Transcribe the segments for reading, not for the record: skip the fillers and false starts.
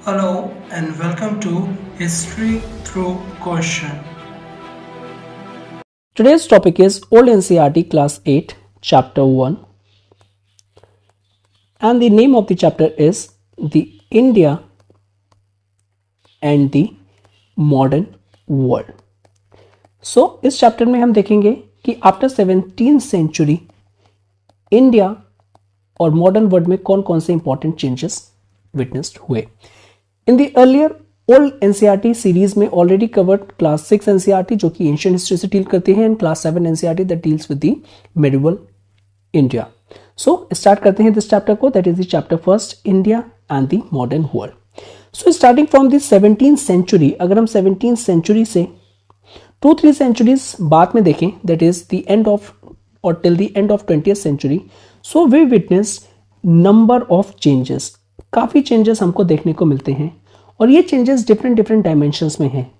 Hello and welcome to History Through Question. Today's topic is Old NCERT Class 8, Chapter 1, and the name of the chapter is The India and the Modern World. So, इस chapter में हम देखेंगे कि after 17th century India और modern world में कौन कौन से इंपॉर्टेंट चेंजेस विटनेस्ड हुए. In the earlier old NCERT series में ऑलरेडी कवर्ड क्लास 6 एनसीईआरटी जो कि एंशिएंट हिस्ट्री से डील करती है, and class 7 NCERT that deals with the medieval India. So start करते हैं दिस चैप्टर को, that is the chapter first, India and the modern world. So starting from the 17th century, अगर हम 17th century से 2-3 centuries बाद में देखें, that is the end of और till the end of 20th century, so we witness number of changes. काफी changes हमको देखने को मिलते हैं और ये चेंजेस डिफरेंट डायमेंशंस में हैं,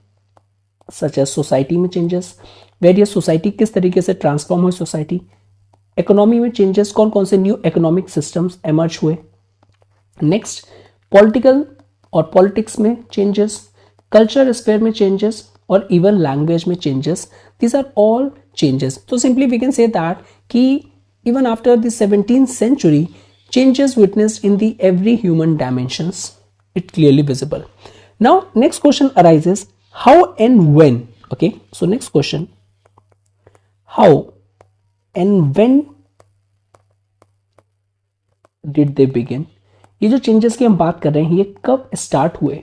सच एज सोसाइटी में चेंजेस, वेरियस सोसाइटी किस तरीके से ट्रांसफॉर्म हुई सोसाइटी, इकोनॉमी में चेंजेस, कौन कौन से न्यू इकोनॉमिक सिस्टम्स एमर्ज हुए, नेक्स्ट पॉलिटिकल और पॉलिटिक्स में चेंजेस, कल्चर स्फेयर में चेंजेस और इवन लैंग्वेज में changes. These are all changes. तो simply we can say that कि even after the 17th century changes witnessed in the every human dimensions it clearly visible. Now next question arises, how and when. Okay, so next question, how and when did they begin. ये जो changes की हम बात कर रहे हैं ये कब स्टार्ट हुए,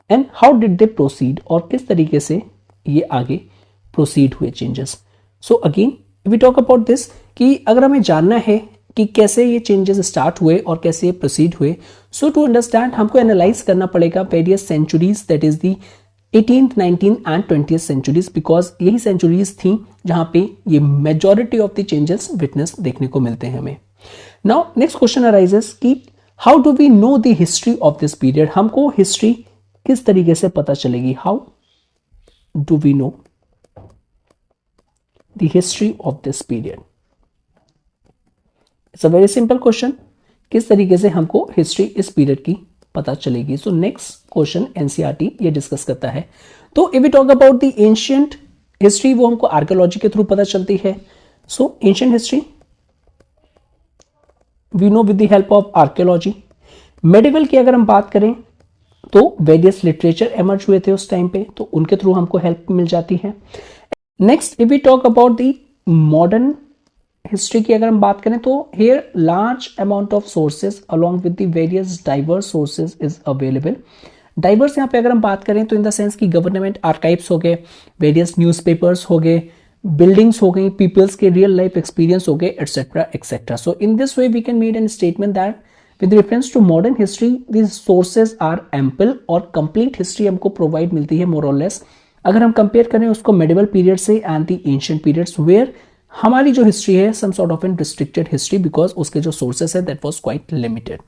and how did they proceed, और किस तरीके से ये आगे प्रोसीड हुए changes. So again we talk about this कि अगर हमें जानना है कि कैसे ये चेंजेस स्टार्ट हुए और कैसे ये प्रोसीड हुए, सो टू अंडरस्टैंड हमको एनालाइज करना पड़ेगा various centuries, that is the 18th, 19th and 20th centuries, because यही सेंचुरीज थी जहां पे ये majority of the changes witness देखने को मिलते हैं हमें. नाउ नेक्स्ट क्वेश्चन अराइजेस कि how do we know the history of this period. हमको हिस्ट्री किस तरीके से पता चलेगी, how do we know the history of this period. It's a very simple question, किस तरीके से हमको हिस्ट्री इस पीरियड की पता चलेगी. सो नेक्स्ट क्वेश्चन एनसीईआरटी ये डिस्कस करता है. तो if we talk about the ancient history, वो हमको आर्कियोलॉजी के थ्रू पता चलती है. So ancient history we know with the help of archaeology. Medieval की अगर हम बात करें तो वेरियस लिटरेचर एमर्ज हुए थे उस टाइम पे, तो उनके थ्रू हमको हेल्प मिल जाती है. Next if we talk about the modern history की अगर हम बात करें तो here large amount of sources along with the various diverse sources is available. Diverse यहाँ पे अगर हम बात करें तो इन द सेंस की गवर्नमेंट आर्काइव्स हो गए, वेरियस न्यूज़पेपर्स हो गए, बिल्डिंग्स हो गई, पीपल्स के रियल लाइफ एक्सपीरियंस हो गए, etcetera etcetera. So in this way we can made an statement that with reference to modern history these sources are ample और कंप्लीट हिस्ट्री हमको प्रोवाइड मिलती है मोर और लेस. अगर हम कंपेयर करें उसको मेडिवल पीरियड से and the ancient periods, where हमारी जो हिस्ट्री है some sort of an restricted history, because उसके जो सोर्सेस है दैट वाज क्वाइट लिमिटेड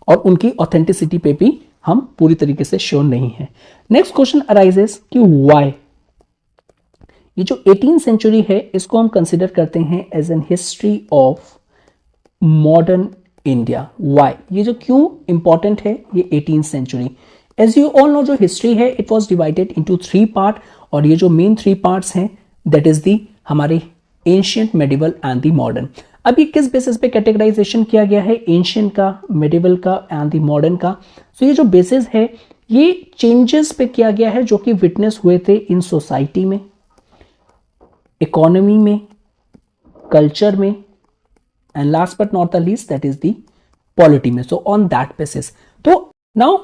और उनकी ऑथेंटिसिटी पे भी हम पूरी तरीके से श्योर नहीं है. नेक्स्ट क्वेश्चन अराइजेस कि व्हाई ये जो 18th सेंचुरी है इसको हम कंसिडर करते हैं as an history of modern India. Why, ये जो क्यों इंपॉर्टेंट है ये 18th century. As you all know जो हिस्ट्री है it was divided into 3 part, और ये जो मेन 3 पार्ट्स हैं दैट इज दी हमारे ancient, medieval and the modern. अब ये किस बेसिस पे कैटेगराइजेशन किया गया है, एंशिएंट का, मेडिवल का एंड दी मॉडर्न का. सो ये जो बेसिस है ये चेंजेस पे किया गया है जो कि विटनेस हुए थे इन सोसाइटी में, इकोनॉमी में, कल्चर में and last but not the least that is the polity में. So on that basis. तो नाउ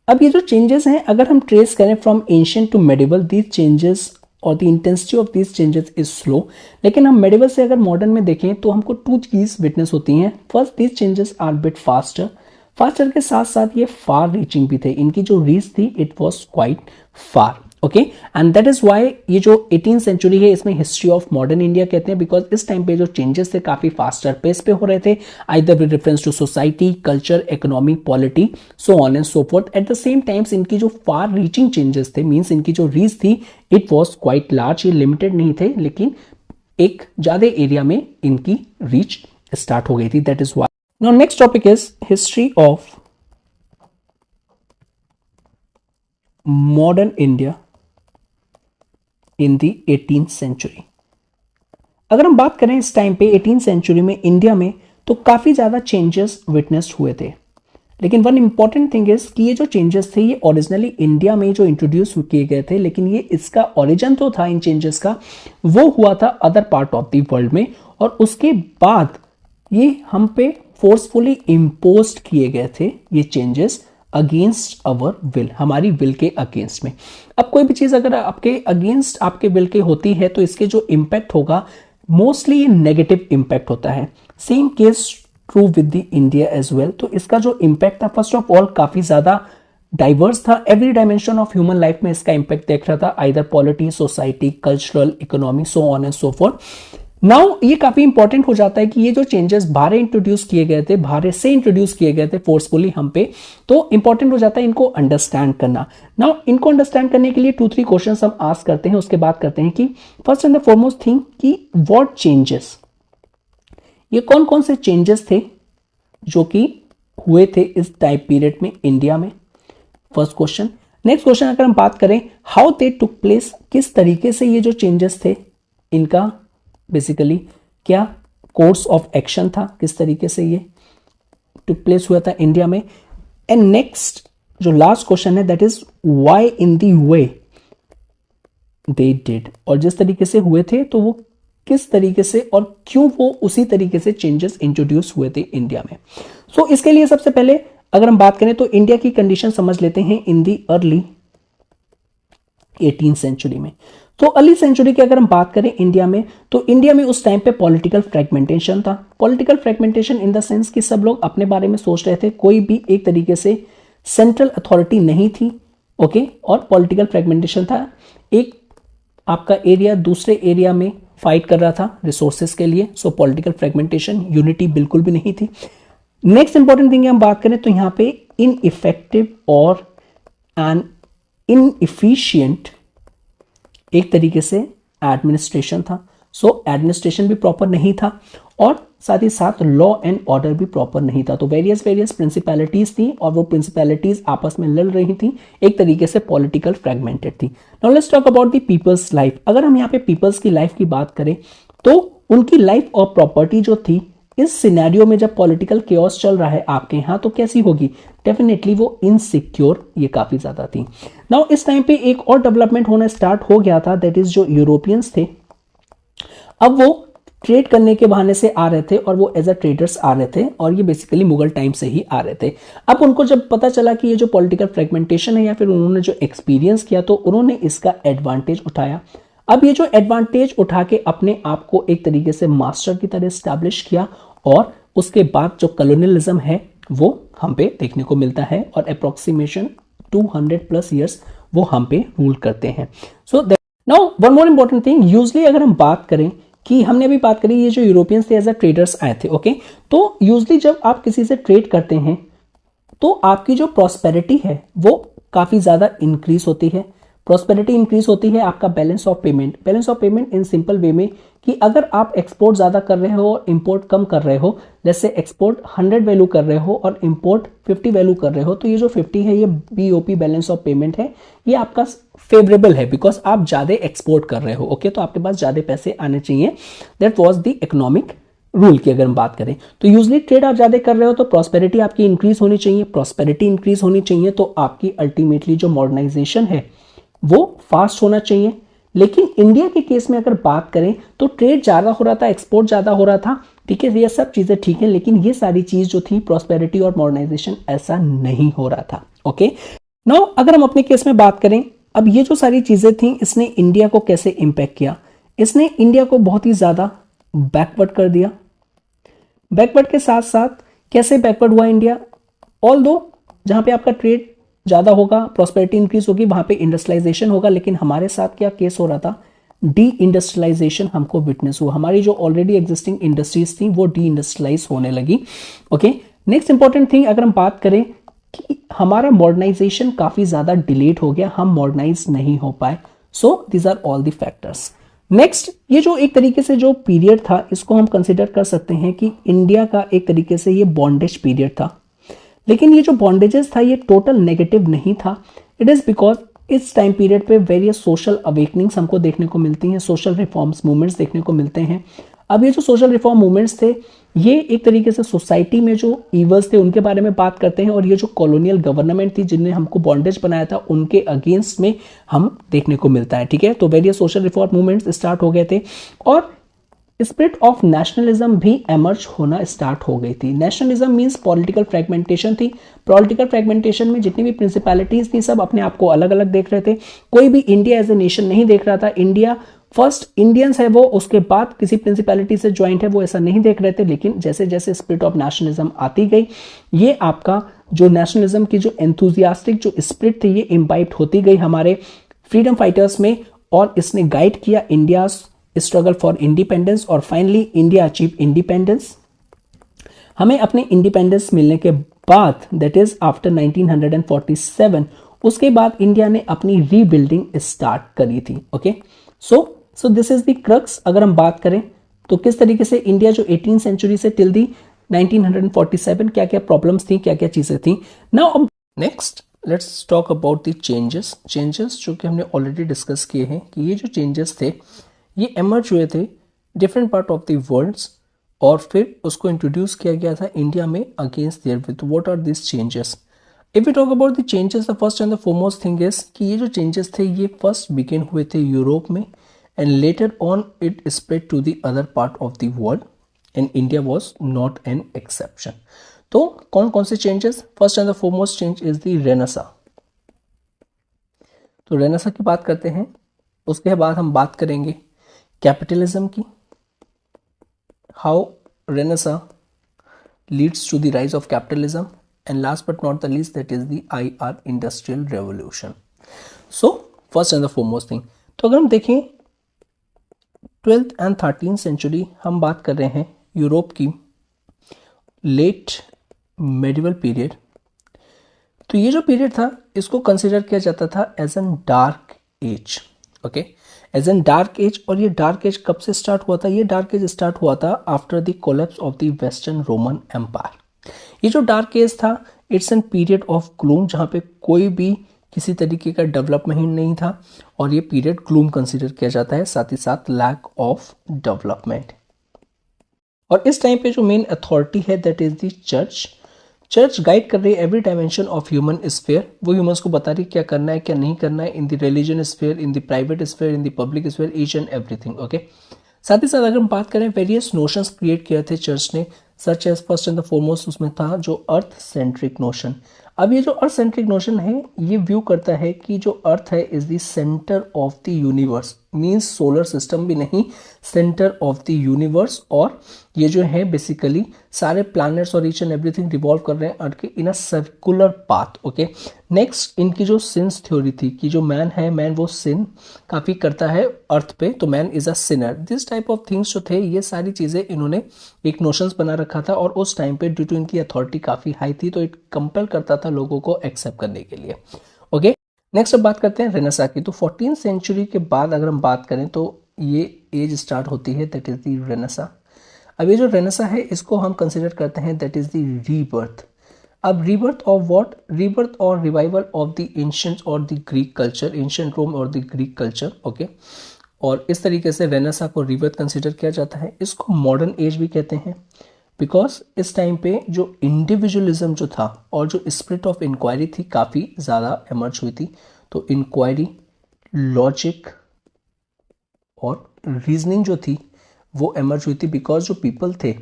अब ये जो चेंजेस हैं अगर हम ट्रेस करें from ancient to medieval, these changes और the intensity of these changes is slow. लेकिन हम मेडिवल से अगर मॉडर्न में देखें तो हमको 2 चीज विटनेस होती हैं. First, these changes are bit faster. Faster के साथ साथ ये फार रीचिंग भी थे, इनकी जो रीच थी it was quite far. Okay, and that is why ये जो 18th सेंचुरी है इसमें हिस्ट्री ऑफ मॉडर्न इंडिया कहते हैं, बिकॉज इस टाइम पे जो चेंजेस थे काफी फास्टर पेस पे हो रहे थे, either with reference to society, culture, economy, polity, so on and so forth. At the same times इनकी जो फार रीचिंग चेंजेस थे, मीन्स इनकी जो रीच थी इट वॉज क्वाइट लार्ज. ये लिमिटेड नहीं थे लेकिन एक ज्यादा एरिया में इनकी रीच स्टार्ट हो गई थी. That is why. Now next topic is history of modern India in the 18th century. अगर हम बात करें इस टाइम पे 18th सेंचुरी में इंडिया में, तो काफी ज्यादा चेंजेस विटनेस्ड हुए थे। लेकिन वन इंपॉर्टेंट थिंग इज कि ये जो चेंजेस थे ये ओरिजिनली इंडिया में जो इंट्रोड्यूस किए गए थे, लेकिन ये इसका ओरिजिन तो था इन चेंजेस का, वो हुआ था other part of the world में, और उसके बाद ये हम पे फोर्सफुली इम्पोज किए गए थे ये चेंजेस अगेंस्ट अवर विल, हमारी विल के अगेंस्ट में। अब कोई भी चीज अगर आपके अगेंस्ट आपके विल के होती है तो इसके जो इम्पैक्ट होगा मोस्टली नेगेटिव इम्पैक्ट होता है। Same case true with the India as well. तो इसका जो इम्पैक्ट था फर्स्ट ऑफ ऑल काफी ज्यादा डाइवर्स था, every dimension of human life में इसका इम्पैक्ट देख रहा था, either polity, society, cultural, economy, so on and so fourth. Now ये काफी इंपॉर्टेंट हो जाता है कि ये जो चेंजेस बाहर इंट्रोड्यूस किए गए थे, बाहर से इंट्रोड्यूस किए गए थे फोर्सफुली हम पे, तो इंपॉर्टेंट हो जाता है इनको अंडरस्टैंड करना। नाउ इनको अंडरस्टैंड करने के लिए 2-3 क्वेश्चंस हम आस्क करते हैं, उसके बाद करते हैं कि first and the foremost thing कि व्हाट चेंजेस, ये कौन कौन से चेंजेस थे जो कि हुए थे इस टाइम पीरियड में इंडिया में, फर्स्ट क्वेश्चन। नेक्स्ट क्वेश्चन अगर हम बात करें हाउ दे टुक प्लेस, किस तरीके से ये जो चेंजेस थे इनका बेसिकली क्या कोर्स ऑफ एक्शन था, किस तरीके से ये टुक प्लेस हुआ था इंडिया में। एंड नेक्स्ट जो लास्ट क्वेश्चन है that is why in the way they did, और जिस तरीके से हुए थे तो वो किस तरीके से और क्यों वो उसी तरीके से चेंजेस इंट्रोड्यूस हुए थे इंडिया में। सो इसके लिए सबसे पहले अगर हम बात करें तो इंडिया की कंडीशन समझ लेते हैं इन दी अर्ली 18th सेंचुरी में। तो अर्ली सेंचुरी की अगर हम बात करें इंडिया में, तो इंडिया में उस टाइम पे पॉलिटिकल फ्रेगमेंटेशन था। Political fragmentation in the sense कि सब लोग अपने बारे में सोच रहे थे, कोई भी एक तरीके से सेंट्रल अथॉरिटी नहीं थी, ओके, और पॉलिटिकल फ्रेगमेंटेशन था। एक आपका एरिया दूसरे एरिया में फाइट कर रहा था रिसोर्सेस के लिए, सो पॉलिटिकल फ्रेगमेंटेशन, यूनिटी बिल्कुल भी नहीं थी। नेक्स्ट इंपॉर्टेंट थिंग हम बात करें तो यहां पे इनइफेक्टिव और एन इनइफिशिएंट एक तरीके से एडमिनिस्ट्रेशन था। सो एडमिनिस्ट्रेशन भी प्रॉपर नहीं था और साथ ही साथ लॉ एंड ऑर्डर भी प्रॉपर नहीं था। तो वेरियस प्रिंसिपैलिटीज थी और वो प्रिंसिपैलिटीज आपस में लड़ रही थी, एक तरीके से पॉलिटिकल फ्रैगमेंटेड थी। Now let's talk about the people's life. अगर हम यहाँ पे पीपल्स की लाइफ की बात करें तो उनकी लाइफ और प्रॉपर्टी जो थी इस सिनेरियो में जब पॉलिटिकल केओस चल रहा है आपके यहाँ तो कैसी होगी, डेफिनेटली वो इनसिक्योर ये काफी ज्यादा थी। नाउ इस टाइम पे एक और डेवलपमेंट होना स्टार्ट हो गया था, दैट इज जो यूरोपियंस थे अब वो ट्रेड करने के बहाने से आ रहे थे और वो एज अ ट्रेडर्स आ रहे थे और ये बेसिकली मुगल टाइम से ही आ रहे थे। अब उनको जब पता चला कि ये जो पॉलिटिकल फ्रेगमेंटेशन है या फिर उन्होंने जो एक्सपीरियंस किया तो उन्होंने इसका एडवांटेज उठाया। अब ये जो एडवांटेज उठा के अपने आप को एक तरीके से मास्टर की तरह स्टैब्लिश किया और उसके बाद जो कॉलोनियलिज्म है वो हम पे देखने को मिलता है और अप्रोक्सीमेशन 200+ ईयर्स वो हम पे रूल करते हैं। So now one more important thing, usually अगर हम बात करें कि हमने अभी बात करी ये जो यूरोपियंस थे एज अ ट्रेडर्स आए थे, ओके, तो यूजली जब आप किसी से ट्रेड करते हैं तो आपकी जो प्रॉस्पेरिटी है वो काफी ज्यादा इंक्रीज होती है। प्रॉस्पेरिटी इंक्रीज होती है, आपका balance of payment in simple way में कि अगर आप एक्सपोर्ट ज्यादा कर रहे हो और इंपोर्ट कम कर रहे हो, जैसे एक्सपोर्ट 100 वैल्यू कर रहे हो और इंपोर्ट 50 वैल्यू कर रहे हो, तो ये जो 50 है ये BOP बैलेंस ऑफ पेमेंट है, ये आपका फेवरेबल है बिकॉज आप ज्यादा एक्सपोर्ट कर रहे हो, ओके, तो आपके पास ज्यादा पैसे आने चाहिए। That was the economic rule की अगर हम बात करें तो यूजली ट्रेड आप ज्यादा कर रहे हो तो प्रॉस्पेरिटी आपकी इंक्रीज होनी चाहिए। प्रॉस्पेरिटी इंक्रीज होनी चाहिए तो आपकी अल्टीमेटली जो मॉडर्नाइजेशन है वो फास्ट होना चाहिए। लेकिन इंडिया के केस में अगर बात करें तो ट्रेड ज्यादा हो रहा था, एक्सपोर्ट ज्यादा हो रहा था, ठीक है, ये सब चीजें ठीक है, लेकिन ये सारी चीज जो थी प्रॉस्पेरिटी और मॉडर्नाइजेशन ऐसा नहीं हो रहा था, ओके। नाउ अगर हम अपने केस में बात करें, अब ये जो सारी चीजें थी इसने इंडिया को कैसे इंपैक्ट किया, इसने इंडिया को बहुत ही ज्यादा बैकवर्ड कर दिया। बैकवर्ड के साथ साथ कैसे बैकवर्ड हुआ इंडिया, ऑल्दो जहां पे आपका ट्रेड ज्यादा होगा, प्रॉस्पेरिटी इंक्रीज होगी, वहां पे इंडस्ट्रियलाइजेशन होगा, लेकिन हमारे साथ क्या केस हो रहा था, डी इंडस्ट्रियलाइजेशन हमको विटनेस हुआ। हमारी जो ऑलरेडी एग्जिस्टिंग इंडस्ट्रीज थी वो डी इंडस्ट्रियलाइज होने लगी, ओके। नेक्स्ट इंपॉर्टेंट थिंग अगर हम बात करें कि हमारा मॉडर्नाइजेशन काफी ज्यादा डिलेड हो गया, हम मॉडर्नाइज नहीं हो पाए। So these are all the factors. Next ये जो एक तरीके से जो पीरियड था इसको हम कंसिडर कर सकते हैं कि इंडिया का एक तरीके से ये बॉन्डेज पीरियड था, लेकिन ये जो बॉन्डेजेस था ये टोटल नेगेटिव नहीं था। इट इज बिकॉज इस टाइम पीरियड पे वेरियस सोशल अवेकनिंग्स हमको देखने को मिलती हैं, सोशल रिफॉर्म्स मूवमेंट्स देखने को मिलते हैं। अब ये जो सोशल रिफॉर्म मूवमेंट्स थे, ये एक तरीके से सोसाइटी में जो ईवल्स थे उनके बारे में बात करते हैं, और ये जो कॉलोनियल गवर्नमेंट थी जिनने हमको बॉन्डेज बनाया था उनके अगेंस्ट में हम देखने को मिलता है। ठीक है, तो various social reform movements start हो गए थे और स्पिरिट ऑफ नेशनलिज्म भी एमर्ज होना स्टार्ट हो गई थी। नेशनलिज्म मींस पॉलिटिकल फ्रेगमेंटेशन थी। पॉलिटिकल फ्रेगमेंटेशन में जितनी भी प्रिंसिपैलिटीज थी सब अपने आप को अलग अलग देख रहे थे, कोई भी इंडिया एज ए नेशन नहीं देख रहा था। इंडिया फर्स्ट इंडियंस है वो, उसके बाद किसी प्रिंसिपैलिटी से ज्वाइंट है वो, ऐसा नहीं देख रहे थे। लेकिन जैसे जैसे स्पिरिट ऑफ नेशनलिज्म आती गई, ये आपका जो नेशनलिज्म की जो एंथुजियास्टिक जो स्पिरिट थी ये इम्बाइब्ड होती गई हमारे फ्रीडम फाइटर्स में, और इसने गाइड किया इंडिया स्ट्रगल फॉर इंडिपेंडेंस, और फाइनली इंडिया अचीव इंडिपेंडेंस। हमें अपने इंडिपेंडेंस मिलने के बाद, दैट इज आफ्टर 1947, उसके बाद इंडिया ने अपनी रीबिल्डिंग स्टार्ट करी थी। Okay, so this is the crux. अगर हम बात करें तो किस तरीके से इंडिया जो 18th सेंचुरी से टिल दी 1947 क्या क्या प्रॉब्लम्स थी, क्या क्या चीजें थी। Now next let's talk about the changes जो कि हमने ऑलरेडी डिस्कस किए हैं कि ये जो चेंजेस थे ये एमर्ज हुए थे different part of the worlds, और फिर उसको इंट्रोड्यूस किया गया था इंडिया में against their with. What are this changes? If we talk about the changes, the first and the foremost thing is कि ये जो चेंजेस थे ये फर्स्ट बिगिन हुए थे यूरोप में, and later on it spread to the other part of the world, and India was not an exception. तो कौन कौन से changes? First and the foremost change is the renaissance. तो रेनेसा की बात करते हैं, उसके बाद हम बात करेंगे कैपिटलिज्म की, how renaissance leads to the rise of capitalism, and last but not the least that is the IR industrial revolution. So first and the foremost thing, तो अगर हम देखें 12th एंड 13th सेंचुरी, हम बात कर रहे हैं यूरोप की लेट मेडिवल पीरियड। तो ये जो पीरियड था इसको कंसिडर किया जाता था as an dark age. Okay, as an dark age. और ये डार्क एज कब से स्टार्ट हुआ था? ये डार्क एज स्टार्ट हुआ था after the collapse of the western Roman empire. ये जो डार्क एज था it's an period of gloom, जहाँ पे कोई भी किसी तरीके का डेवलपमेंट नहीं था, और ये पीरियड ग्लूम कंसिडर किया जाता है, साथ ही साथ लैक ऑफ डेवलपमेंट। और इस टाइम पे जो मेन अथॉरिटी है that is the church guide कर रही है every dimension of human sphere. वो ह्यूमंस को बता रही है क्या करना है क्या नहीं करना है, in the religion sphere, in the private sphere, in the public sphere, each and everything. Okay, साथ ही साथ अगर हम बात करें वेरियस नोशंस क्रिएट किए थे चर्च ने, such as first and the foremost उसमें था जो अर्थ सेंट्रिक नोशन। अब ये जो अर्थ सेंट्रिक नोशन है ये व्यू करता है कि जो अर्थ है is the centre of the universe, means solar system भी नहीं, सेंटर ऑफ द यूनिवर्स, और ये जो है बेसिकली सारे प्लैनेट्स और ईच एंड एवरीथिंग रिवॉल्व कर रहे हैं अर्थ के in a circular path. Okay, next इनकी जो सिंस थ्योरी थी कि जो मैन है, मैन वो सिन काफ़ी करता है अर्थ पे, तो man is a Sinner. This type of things जो थे ये सारी चीज़ें इन्होंने एक नोशंस बना रखा था, और उस टाइम पे ड्यू टू इनकी अथॉरिटी काफ़ी हाई थी तो इट कंपेल करता था लोगों को एक्सेप्ट करने के लिए। ओके, नेक्स्ट अब बात करते हैं रेनेसा की। तो 14th सेंचुरी के बाद अगर हम बात करें तो ये एज स्टार्ट होती है दैट इज द रेनेसा। अब ये जो रेनेसा है इसको हम कंसिडर करते हैं दैट इज द रीबर्थ। अब रीबर्थ ऑफ व्हाट? रीबर्थ और रिवाइवल ऑफ द एंशिएंट और द ग्रीक कल्चर, एंशिएंट रोम और द ग्रीक कल्चर। ओके, और इस तरीके से रेनेसा को रीबर्थ कंसिडर किया जाता है। इसको मॉडर्न एज भी कहते हैं, बिकॉज इस टाइम पे जो इंडिविजुअलिज्म जो था और जो स्पिरिट ऑफ इंक्वायरी थी काफ़ी ज़्यादा एमर्ज हुई थी। तो इंक्वायरी, लॉजिक और रीजनिंग जो थी वो एमर्ज हुई थी, बिकॉज जो पीपल थे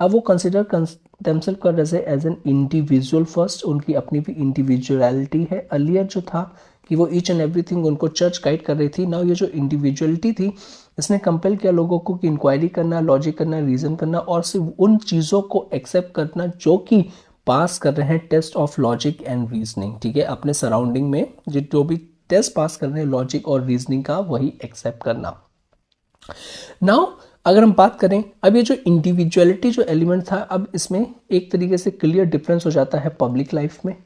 अब वो कंसिडर देमसेल्फ कर रहे थे एज एन इंडिविजुअल फर्स्ट, उनकी अपनी भी इंडिविजुअलिटी है। अर्लियर जो था कि वो ईच एंड एवरीथिंग उनको चर्च गाइड कर रही थी, नाउ ये जो इंडिविजुअलिटी थी इसने कंपेल किया लोगों को कि इंक्वायरी करना, लॉजिक करना, रीजन करना, और सिर्फ उन चीज़ों को एक्सेप्ट करना जो कि पास कर रहे हैं test of logic and reasoning. ठीक है, अपने सराउंडिंग में जो भी टेस्ट पास कर रहे हैं लॉजिक और रीजनिंग का वही एक्सेप्ट करना। नाउ अगर हम बात करें अब ये जो इंडिविजुअलिटी जो एलिमेंट था, अब इसमें एक तरीके से क्लियर डिफरेंस हो जाता है पब्लिक लाइफ में।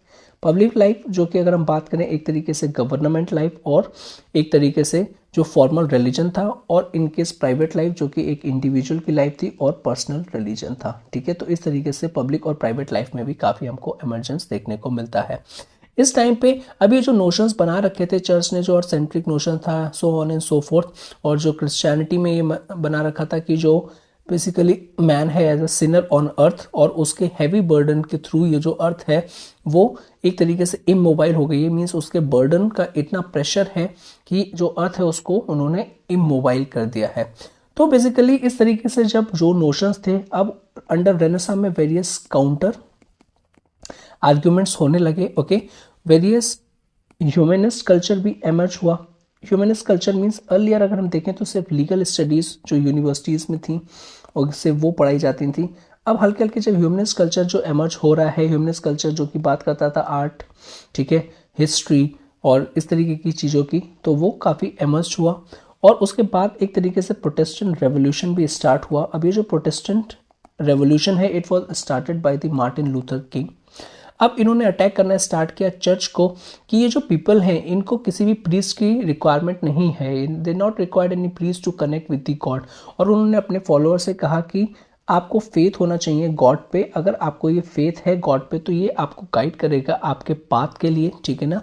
पब्लिक लाइफ जो कि अगर हम बात करें एक तरीके से गवर्नमेंट लाइफ, और एक तरीके से जो फॉर्मल रिलीजन था, और इनकेस प्राइवेट लाइफ जो कि एक इंडिविजुअल की लाइफ थी और पर्सनल रिलीजन था। ठीक है, तो इस तरीके से पब्लिक और प्राइवेट लाइफ में भी काफ़ी हमको इमर्जेंस देखने को मिलता है। इस टाइम पे अभी जो नोशंस बना रखे थे चर्च ने, जो अर्थ सेंट्रिक नोशन था, सो ऑन एंड सो फोर्थ, और जो क्रिश्चियनिटी में ये बना रखा था कि जो बेसिकली मैन है as a sinner on earth, और उसके हैवी बर्डन के थ्रू ये जो अर्थ है वो एक तरीके से इमोबाइल हो गई है। मीन्स उसके बर्डन का इतना प्रेशर है कि जो अर्थ है उसको उन्होंने इमोबाइल कर दिया है। तो बेसिकली इस तरीके से जब जो नोशंस थे, अब अंडर रेनेसां में वेरियस काउंटर आर्ग्यूमेंट्स होने लगे। ओके, वेरियस ह्यूमनिस्ट कल्चर भी एमर्ज हुआ। ह्यूमनिस्ट कल्चर मीन्स अर्लियर अगर हम देखें तो सिर्फ लीगल स्टडीज़ जो यूनिवर्सिटीज़ में थी और सिर्फ वो पढ़ाई जाती थी। अब हल्के हल्के जब ह्यूमनिस्ट कल्चर जो एमर्ज हो रहा है, ह्यूमनिस्ट कल्चर जो कि बात करता था आर्ट, ठीक है, हिस्ट्री और इस तरीके की चीज़ों की, तो वो काफ़ी एमर्ज हुआ। और उसके बाद एक तरीके से प्रोटेस्टेंट रेवोल्यूशन भी स्टार्ट हुआ। अब ये जो प्रोटेस्टेंट रेवोल्यूशन है, it was started by the Martin Luther king. अब इन्होंने अटैक करना स्टार्ट किया चर्च को कि ये जो पीपल हैं इनको किसी भी प्रीस्ट की रिक्वायरमेंट नहीं है, they not required any priest to connect with the God. और उन्होंने अपने फॉलोअर से कहा कि आपको फेथ होना चाहिए गॉड पे, अगर आपको ये फेथ है गॉड पे तो ये आपको गाइड करेगा आपके पाथ के लिए, ठीक है ना,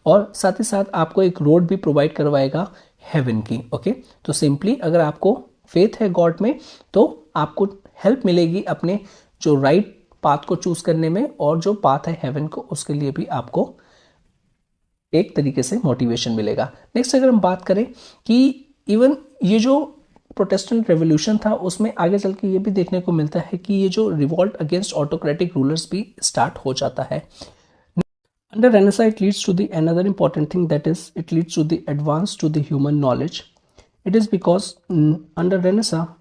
और साथ ही साथ आपको एक रोड भी प्रोवाइड करवाएगा हेवन की। ओके, तो सिंपली अगर आपको फेथ है गॉड में तो आपको हेल्प मिलेगी अपने जो राइट पाथ को चूज करने में, और जो पाथ है हेवन को उसके लिए भी आपको एक तरीके से मोटिवेशन मिलेगा। नेक्स्ट अगर हम बात करें कि इवन ये जो प्रोटेस्टेंट रेवोल्यूशन था उसमें आगे चल के ये भी देखने को मिलता है कि ये जो रिवॉल्ट अगेंस्ट ऑटोक्रेटिक रूलर्स भी स्टार्ट हो जाता है। Under Renaissance, it leads to the another important thing, that is, it leads to the advance to the human knowledge. It is because under Renaissance,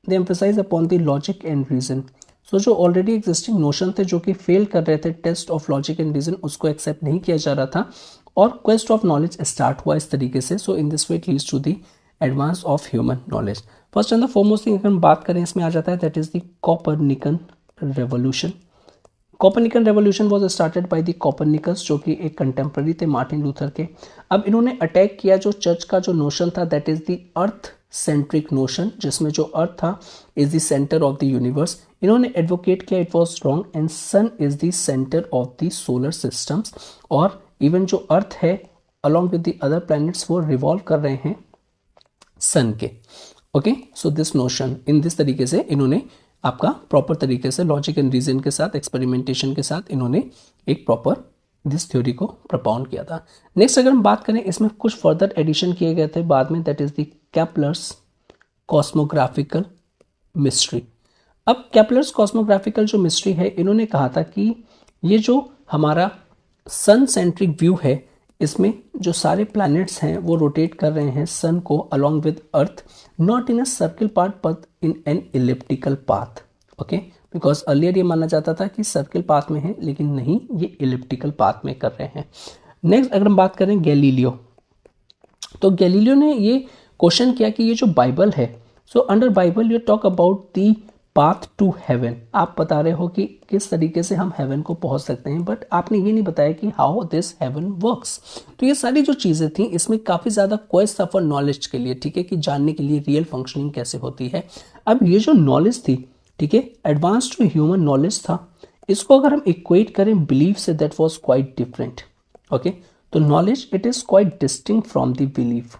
they emphasize upon the logic and reason. So जो already existing notion थे जो कि fail कर रहे थे test of logic and reason, उसको accept नहीं किया जा रहा था और quest of knowledge start हुआ इस तरीके से। So in this way it leads to the advance of human knowledge. First and the foremost thing अगर हम बात करें इसमें आ जाता है, that is the Copernican revolution. Copernican revolution was started by the Copernicus, जो कि एक कंटेम्प्रेरी थे मार्टिन लूथर के। अब इन्होंने अटैक किया जो चर्च का जो नोशन था, that is the earth centric notion, जिसमें जो अर्थ था is the centre of the universe. इन्होंने एडवोकेट किया it was wrong and sun is the centre of the solar systems, और इवन जो अर्थ है along with the other planets वो revolve कर रहे हैं सन के। Okay, so this notion in this तरीके से इन्होंने आपका प्रॉपर तरीके से लॉजिक एंड रीजन के साथ, एक्सपेरिमेंटेशन के साथ इन्होंने एक प्रॉपर दिस थ्योरी को प्रपोन किया था। नेक्स्ट अगर हम बात करें इसमें कुछ फर्दर एडिशन किए गए थे बाद में, that is the Kepler's cosmographical mystery. अब केपलर्स कॉस्मोग्राफिकल जो मिस्ट्री है, इन्होंने कहा था कि ये जो हमारा सन सेंट्रिक व्यू है, इसमें जो सारे प्लैनेट्स हैं वो रोटेट कर रहे हैं सन को along with earth, not in a circle path but in an elliptical path. Okay, because earlier ये माना जाता था कि सर्किल पाथ में है, लेकिन नहीं, ये इलिप्टिकल पाथ में कर रहे हैं। नेक्स्ट अगर हम बात करें गैलीलियो, तो गैलीलियो ने ये क्वेश्चन किया कि ये जो बाइबल है, so under Bible you talk about the path to heaven. आप बता रहे हो कि किस तरीके से हम हेवन को पहुंच सकते हैं, बट आपने ये नहीं बताया कि हाउ दिस हेवन वर्क्स। तो ये सारी जो चीजें थी इसमें काफी ज्यादा क्वेस्ट था फॉर नॉलेज के लिए, ठीक है, कि जानने के लिए रियल फंक्शनिंग कैसे होती है। अब ये जो नॉलेज थी, ठीक है, एडवांस टू ह्यूमन नॉलेज था, इसको अगर हम इक्वेट करें बिलीफ से, that was quite different. Okay, तो knowledge it is quite distinct from the belief,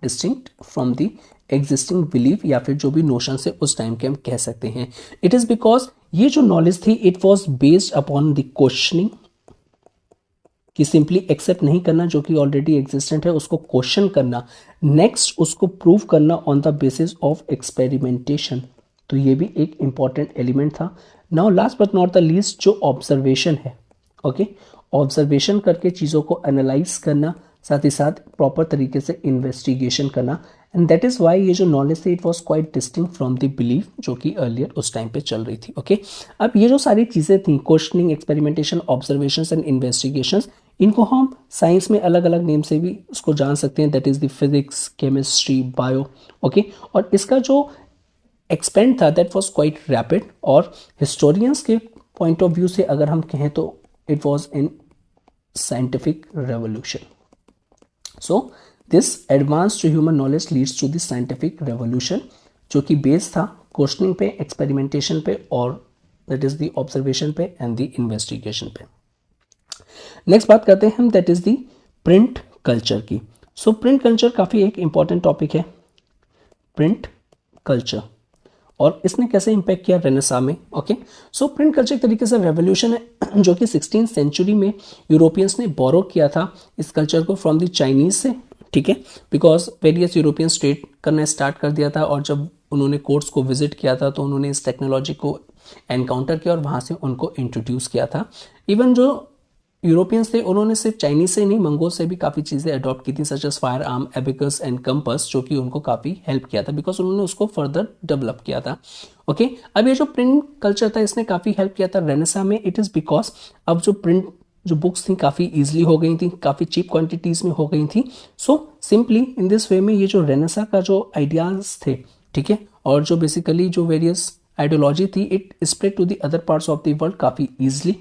distinct from the existing belief, या फिर जो भी नोशन से उस टाइम के हम कह सकते हैं। इट इज बिकॉज ये जो नॉलेज थी it was based upon the questioning, कि सिंपली एक्सेप्ट नहीं करना जो कि ऑलरेडी एग्जिस्टेंट है, उसको क्वेश्चन करना, नेक्स्ट उसको प्रूव करना on the basis of experimentation. तो ये भी एक इंपॉर्टेंट एलिमेंट था। Now last but not the least, जो ऑब्जर्वेशन है, ओके, ऑब्जर्वेशन करके चीज़ों को एनालाइज करना, साथ ही साथ प्रॉपर तरीके से इन्वेस्टिगेशन करना, एंड दैट इज वाई ये जो नॉलेज थी it was quite distinct from the belief जो कि अर्लियर उस टाइम पे चल रही थी। ओके, अब ये जो सारी चीज़ें थी, questioning, experimentation, observations and investigations, इनको हम साइंस में अलग अलग नेम से भी उसको जान सकते हैं, that is the physics, chemistry, bio. Okay, और इसका जो एक्सपेंड था दैट वॉज क्वाइट रैपिड, और हिस्टोरियंस के पॉइंट ऑफ व्यू से अगर हम कहें तो it was in scientific revolution. So this advance to human knowledge leads to this scientific revolution, जो कि बेस था क्वेश्चनिंग पे, एक्सपेरिमेंटेशन पे, और दैट इज द ऑब्जर्वेशन पे एंड द इन्वेस्टिगेशन पे। नेक्स्ट बात करते हैं हम, that is the print culture की। सो प्रिंट कल्चर काफ़ी एक इंपॉर्टेंट टॉपिक है, प्रिंट कल्चर, और इसने कैसे इम्पैक्ट किया रेनेसां में। ओके, सो प्रिंट कल्चर एक तरीके से रेवोल्यूशन है जो कि 16th सेंचुरी में यूरोपियंस ने बोरो किया था इस कल्चर को फ्रॉम द चाइनीज से, ठीक है, बिकॉज वेरियस यूरोपियंस ट्रेड करना स्टार्ट कर दिया था, और जब उन्होंने कोर्ट्स को विजिट किया था तो उन्होंने इस टेक्नोलॉजी को एनकाउंटर किया और वहाँ से उनको इंट्रोड्यूस किया था। इवन जो यूरोपियंस थे उन्होंने सिर्फ चाइनीज से नहीं, मंगोल से भी काफ़ी चीज़ें अडॉप्ट की थी, such as firearm, abacus and compass, जो कि उनको काफ़ी हेल्प किया था बिकॉज उन्होंने उसको फर्दर डेवलप किया था। ओके, अब ये जो प्रिंट कल्चर था इसने काफ़ी हेल्प किया था रेनेसां में। इट इज़ बिकॉज अब जो प्रिंट जो बुक्स थी काफ़ी ईजिली हो गई थी, काफ़ी चीप क्वांटिटीज़ में हो गई थी। So simply in this way में ये जो रेनेसां का जो आइडियाज़ थे, ठीक है, और जो बेसिकली जो वेरियस आइडियोलॉजी थी, it spread to the other parts of the world काफ़ी easily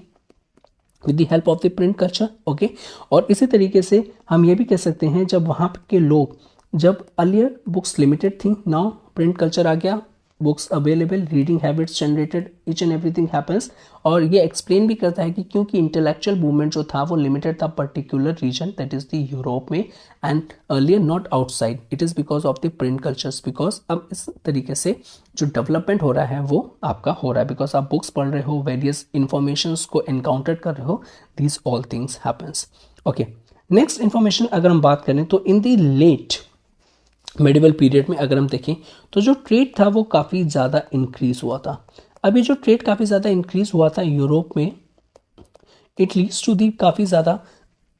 with the help of the print culture. Okay, और इसी तरीके से हम ये भी कह सकते हैं जब वहाँ के लोग, जब अर्लियर बुक्स लिमिटेड थी, नाउ प्रिंट कल्चर आ गया, books available, reading habits generated, each and everything happens. और ये एक्सप्लेन भी करता है कि क्योंकि इंटेलेक्चुअल मूवमेंट जो था वो लिमिटेड था particular region, that is the Europe में, and earlier not outside, it is because of the print cultures. Because अब इस तरीके से जो डेवलपमेंट हो रहा है वो आपका हो रहा है बिकॉज आप बुक्स पढ़ रहे हो, वेरियस इंफॉर्मेशंस को एनकाउंटर कर रहे हो, these all things happens. Okay, next information अगर हम बात करें तो in the late medieval period में अगर हम देखें तो जो ट्रेड था वो काफ़ी ज़्यादा इंक्रीज हुआ था। अभी जो ट्रेड काफ़ी ज़्यादा इंक्रीज हुआ था यूरोप में, इट लीड्स टू दी काफ़ी ज़्यादा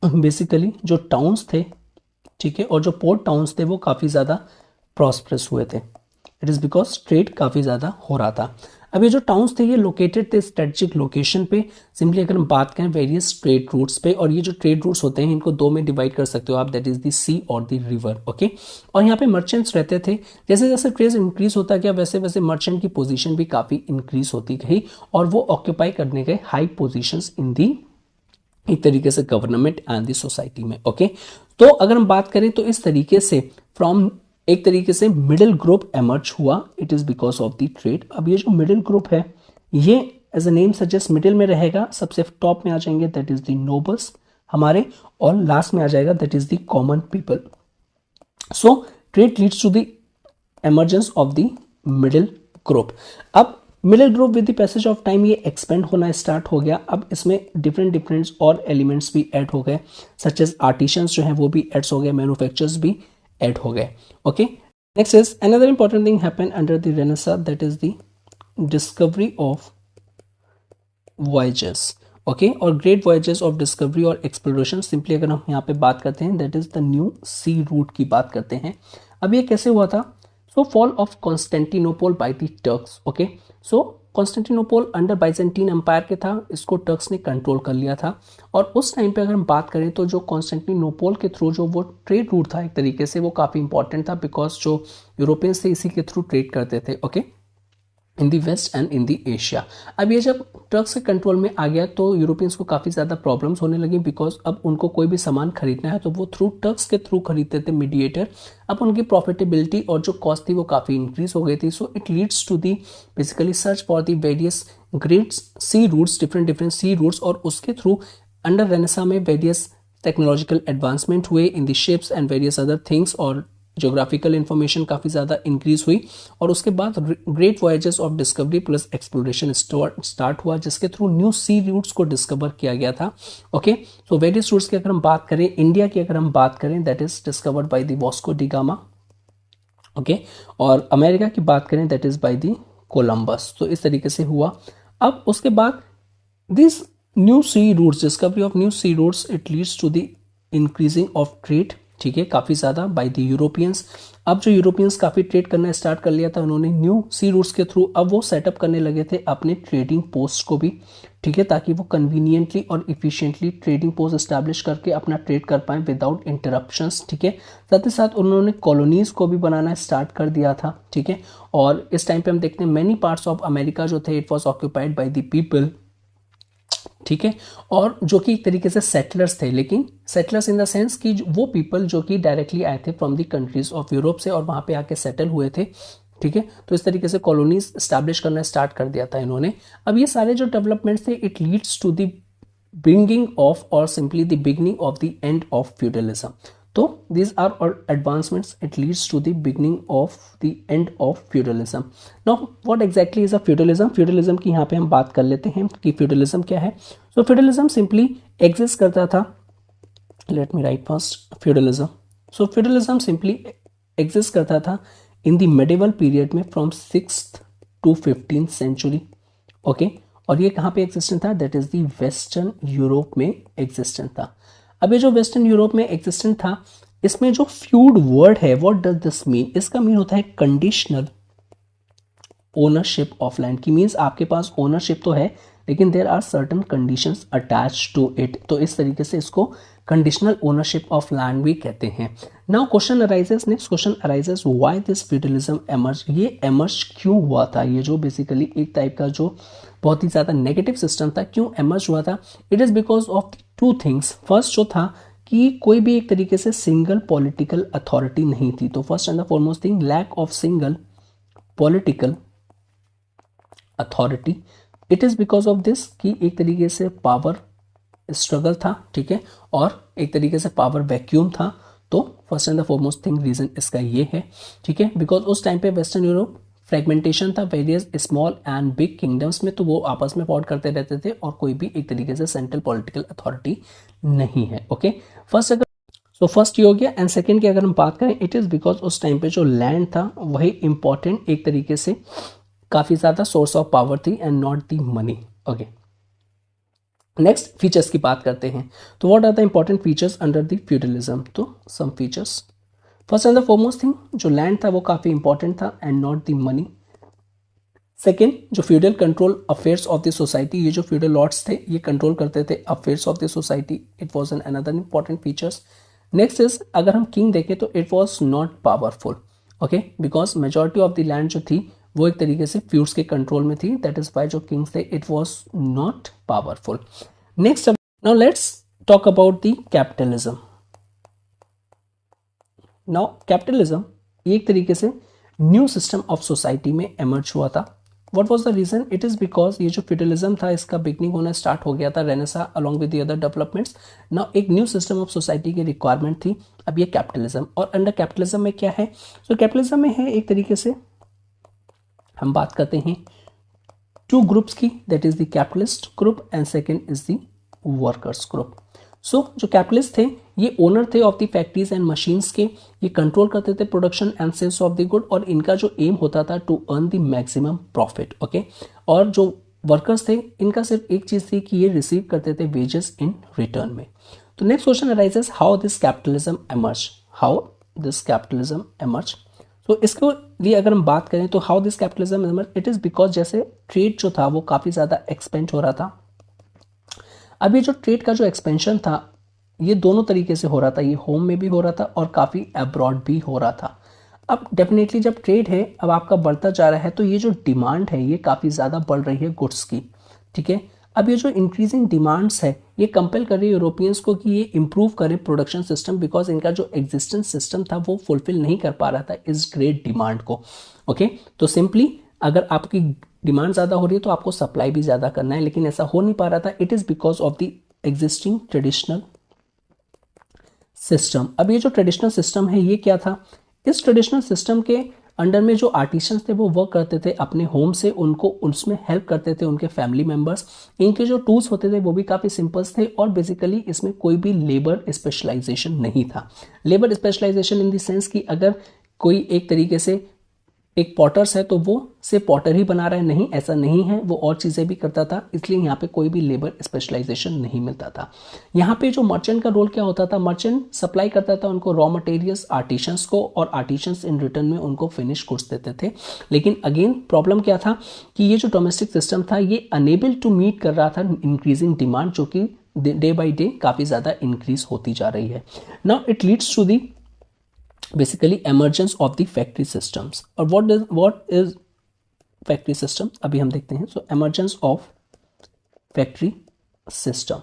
बेसिकली जो टाउन्स थे, ठीक है, और जो पोर्ट टाउन्स थे वो काफ़ी ज़्यादा प्रॉस्परस हुए थे। इट इज़ बिकॉज ट्रेड काफ़ी ज़्यादा हो रहा था। अब ये जो टाउन्स थे ये लोकेटेड थे स्ट्रेटेजिक लोकेशन पे। सिंपली अगर हम बात करें वेरियस ट्रेड रूट्स पे, और ये जो ट्रेड रूट्स होते हैं इनको दो में डिवाइड कर सकते हो आप, दैट इज द सी और द रिवर। ओके, और यहाँ पे मर्चेंट्स रहते थे। जैसे जैसे ट्रेड इंक्रीज होता गया वैसे वैसे मर्चेंट की पोजीशन भी काफ़ी इंक्रीज होती गई, और वो ऑक्यूपाई करने गए हाई पोजीशंस इन दी एक तरीके से गवर्नमेंट एंड दी सोसाइटी में। ओके, तो अगर हम बात करें तो इस तरीके से फ्रॉम एक तरीके से मिडिल ग्रुप एमर्ज हुआ, it is because of the trade. अब ये जो मिडिल ग्रुप है ये as a name suggest middle में रहेगा, सबसे टॉप में आ जाएंगे दैट इज द नोबल्स हमारे, और लास्ट में आ जाएगा that is the common people. So trade leads to the emergence of the middle group. अब middle group with the passage of time ये एक्सपेंड होना स्टार्ट हो गया। अब इसमें डिफरेंट डिफरेंट और एलिमेंट्स भी ऐड हो गए, सच एज आर्टिशंस जो हैं वो भी एड्स हो गए, मैन्युफैक्चरर्स भी ऐड हो गए। Okay, next is another important thing happen under the renaissance, that is the discovery of voyages. Okay, और ग्रेट वॉयजेस ऑफ डिस्कवरी और एक्सप्लोरेशन। सिंपली अगर हम यहाँ पे बात करते हैं that is the new sea route की बात करते हैं। अब ये कैसे हुआ था? So fall of Constantinople by the Turks. Okay, so Constantinople under Byzantine empire के था, इसको टर्क्स ने कंट्रोल कर लिया था। और उस टाइम पे अगर हम बात करें तो जो कॉन्स्टेंटिनोपल के थ्रू जो वो ट्रेड रूट था एक तरीके से वो काफ़ी इंपॉर्टेंट था, बिकॉज जो यूरोपियंस थे इसी के थ्रू ट्रेड करते थे। Okay, in the west and in the Asia. अब ये जब टर्क्स के कंट्रोल में आ गया तो यूरोपियंस को काफ़ी ज़्यादा प्रॉब्लम्स होने लगी, बिकॉज अब उनको कोई भी सामान खरीदना है तो वो थ्रू टर्क्स के थ्रू खरीदते थे मीडिएटर। अब उनकी प्रॉफिटेबिलिटी और जो कॉस्ट थी वो काफ़ी इंक्रीज हो गई थी। So it leads to the basically search for the various great sea routes, different different sea routes, और उसके थ्रू अंडर रेनेसां में वेरियस टेक्नोलॉजिकल एडवांसमेंट हुए in the ships and various other things, और geographical information काफ़ी ज़्यादा increase हुई। और उसके बाद great voyages of discovery plus exploration start हुआ, जिसके थ्रू न्यू सी रूट्स को डिस्कवर किया गया था। ओके, सो वेरियस रूट्स की अगर हम बात करें, इंडिया की अगर हम बात करें that is discovered by the Vasco da Gama. Okay, और अमेरिका की बात करें that is by the Columbus. तो इस तरीके से हुआ। अब उसके बाद this new sea routes, discovery of new sea routes, it leads to the increasing of trade, ठीक है, काफ़ी ज़्यादा बाय द यूरोपियंस। अब जो यूरोपियंस काफ़ी ट्रेड करना स्टार्ट कर लिया था उन्होंने न्यू सी रूट्स के थ्रू अब वो सेटअप करने लगे थे अपने ट्रेडिंग पोस्ट को भी, ठीक है, ताकि वो कन्वीनियंटली और इफिशिएंटली ट्रेडिंग पोस्ट एस्टैब्लिश करके अपना ट्रेड कर पाएँ विदाउट इंटरप्शंस, ठीक है। साथ ही साथ उन्होंने कॉलोनीज को भी बनाना स्टार्ट कर दिया था, ठीक है। और इस टाइम पे हम देखते हैं मैनी पार्ट्स ऑफ अमेरिका जो थे it was occupied by the people, ठीक है, और जो कि एक तरीके से सेटलर्स थे, लेकिन सेटलर्स इन द सेंस कि वो पीपल जो कि डायरेक्टली आए थे from the countries of Europe से और वहाँ पे आके सेटल हुए थे, ठीक है। तो इस तरीके से कॉलोनीज स्टैब्लिश करना स्टार्ट कर दिया था इन्होंने। अब ये सारे जो डेवलपमेंट्स थे it leads to the bringing of or simply the beginning of the end of feudalism. तो these are all advancements, it leads to the beginning of the end of feudalism. Now what exactly is a feudalism? feudalism की यहाँ पे हम बात कर लेते हैं कि feudalism क्या है. So feudalism simply exist करता था, let me write first feudalism. So feudalism simply exist करता था in the medieval period में from 6th to 15th century. Okay और ये कहाँ पे एग्जिस्टेंट था? That is the western Europe में एग्जिस्टेंट था. अब ये जो वेस्टर्न यूरोप में एग्जिस्टेंट था, इसमें जो फ्यूड वर्ड है, व्हाट डज दिस मीन? इसका मीन होता है कंडीशनल ओनरशिप ऑफ लैंड. की मीन्स आपके पास ओनरशिप तो है लेकिन there are certain conditions attach to it. तो इस तरीके से इसको कंडीशनल ओनरशिप ऑफ लैंड भी कहते हैं. Now question arises, next question arises, why this feudalism emerge? ये एमर्ज क्यों हुआ था? ये जो बेसिकली एक टाइप का जो बहुत ही ज़्यादा नेगेटिव सिस्टम था, क्यों एमर्ज हुआ था? It is because of two things. First जो था कि कोई भी एक तरीके से सिंगल पॉलिटिकल अथॉरिटी नहीं थी. तो first and the foremost thing, lack of single political authority. It is because of this कि एक तरीके से पावर स्ट्रगल था, ठीक है, और एक तरीके से पावर वैक्यूम था. तो first and the foremost thing reason इसका ये है, ठीक है, बिकॉज उस टाइम पे वेस्टर्न यूरोप फ्रेगमेंटेशन था various small and big kingdoms में. तो वो आपस में फॉट करते रहते थे और कोई भी एक तरीके से सेंट्रल पॉलिटिकल अथॉरिटी नहीं है. ओके फर्स्ट अगर सो फर्स्ट ये हो गया. एंड सेकेंड की अगर हम बात करें, इट इज़ बिकॉज उस टाइम पे जो लैंड था वही इंपॉर्टेंट एक तरीके से काफ़ी ज़्यादा सोर्स ऑफ पावर थी and not the money. Okay next features की बात करते हैं. तो what are the important features under the feudalism? तो some features, first and the foremost thing, जो लैंड था वो काफ़ी इंपॉर्टेंट था and not the money. Second, जो feudal control affairs of the society, ये जो फ्यूडल लॉर्ड्स थे ये कंट्रोल करते थे affairs of the society. It was an another important features. Next is, अगर हम किंग देखें तो it was not powerful. Okay because majority of the land जो थी वो एक तरीके से फ्यूड्स के कंट्रोल में थी. दैट इज वाई जो किंग्स थे it was not powerful. Next, now let's talk about the capitalism. Now capitalism एक तरीके से न्यू सिस्टम ऑफ सोसाइटी में एमर्ज हुआ था. What was the reason? It is because ये जो फ्यूडलिज्म था इसका बिगनिंग होना स्टार्ट हो गया था Renaissance along with the other developments. Now एक न्यू सिस्टम ऑफ सोसाइटी की रिक्वायरमेंट थी अब ये कैपिटलिज्म. और अंडर कैपिटलिज्म में क्या है? सो कैपिटलिज्म में है एक तरीके से हम बात करते हैं टू ग्रुप्स की, that is the capitalist group and second is the workers group. So जो कैपिटलिस्ट थे ये ओनर थे of the factories and machines के. ये कंट्रोल करते थे production and sales of the good और इनका जो एम होता था to earn the maximum profit. Okay और जो वर्कर्स थे इनका सिर्फ एक चीज़ थी कि ये रिसीव करते थे वेजेस इन रिटर्न में. तो next question arises, how this capitalism emerge? How this capitalism emerge? तो इसके लिए अगर हम बात करें तो how this capitalism emerge, it is because जैसे ट्रेड जो था वो काफ़ी ज़्यादा एक्सपेंड हो रहा था. अब ये जो ट्रेड का जो एक्सपेंशन था ये दोनों तरीके से हो रहा था. ये होम में भी हो रहा था और काफ़ी अब्रॉड भी हो रहा था. अब डेफिनेटली जब ट्रेड है अब आपका बढ़ता जा रहा है तो ये जो डिमांड है ये काफ़ी ज़्यादा बढ़ रही है गुड्स की, ठीक है. अब ये जो इंक्रीजिंग डिमांड्स है ये कंपेल कर रही है यूरोपियंस को कि ये इंप्रूव करें प्रोडक्शन सिस्टम, बिकॉज इनका जो एग्जिस्टेंस सिस्टम था वो फुलफिल नहीं कर पा रहा था इस ग्रेट डिमांड को. ओके तो सिंपली अगर आपकी डिमांड ज़्यादा हो रही है तो आपको सप्लाई भी ज़्यादा करना है, लेकिन ऐसा हो नहीं पा रहा था. It is because of the existing traditional system. अब ये जो ट्रेडिशनल सिस्टम है ये क्या था? इस ट्रेडिशनल सिस्टम के अंडर में जो आर्टिशंस थे वो वर्क करते थे अपने होम से, उनको उसमें हेल्प करते थे उनके फैमिली मेंबर्स. इनके जो टूल्स होते थे वो भी काफ़ी सिंपल्स थे और बेसिकली इसमें कोई भी लेबर स्पेशलाइजेशन नहीं था. Labour specialisation in the sense कि अगर कोई एक तरीके से एक पॉटर्स है तो वो सिर्फ पॉटर ही बना रहा है, नहीं ऐसा नहीं है, वो और चीज़ें भी करता था. इसलिए यहाँ पे कोई भी लेबर स्पेशलाइजेशन नहीं मिलता था. यहाँ पे जो मर्चेंट का रोल क्या होता था? मर्चेंट सप्लाई करता था उनको रॉ मटेरियल्स आर्टिशंस को और आर्टिशंस इन रिटर्न में उनको फिनिश गुड्स देते थे. लेकिन अगेन प्रॉब्लम क्या था कि ये जो डोमेस्टिक सिस्टम था ये अनेबल टू मीट कर रहा था इंक्रीजिंग डिमांड जो कि डे बाई डे काफ़ी ज़्यादा इंक्रीज होती जा रही है. Now it leads to the basically emergence of the factory systems. और what is factory system अभी हम देखते हैं. So emergence of factory system.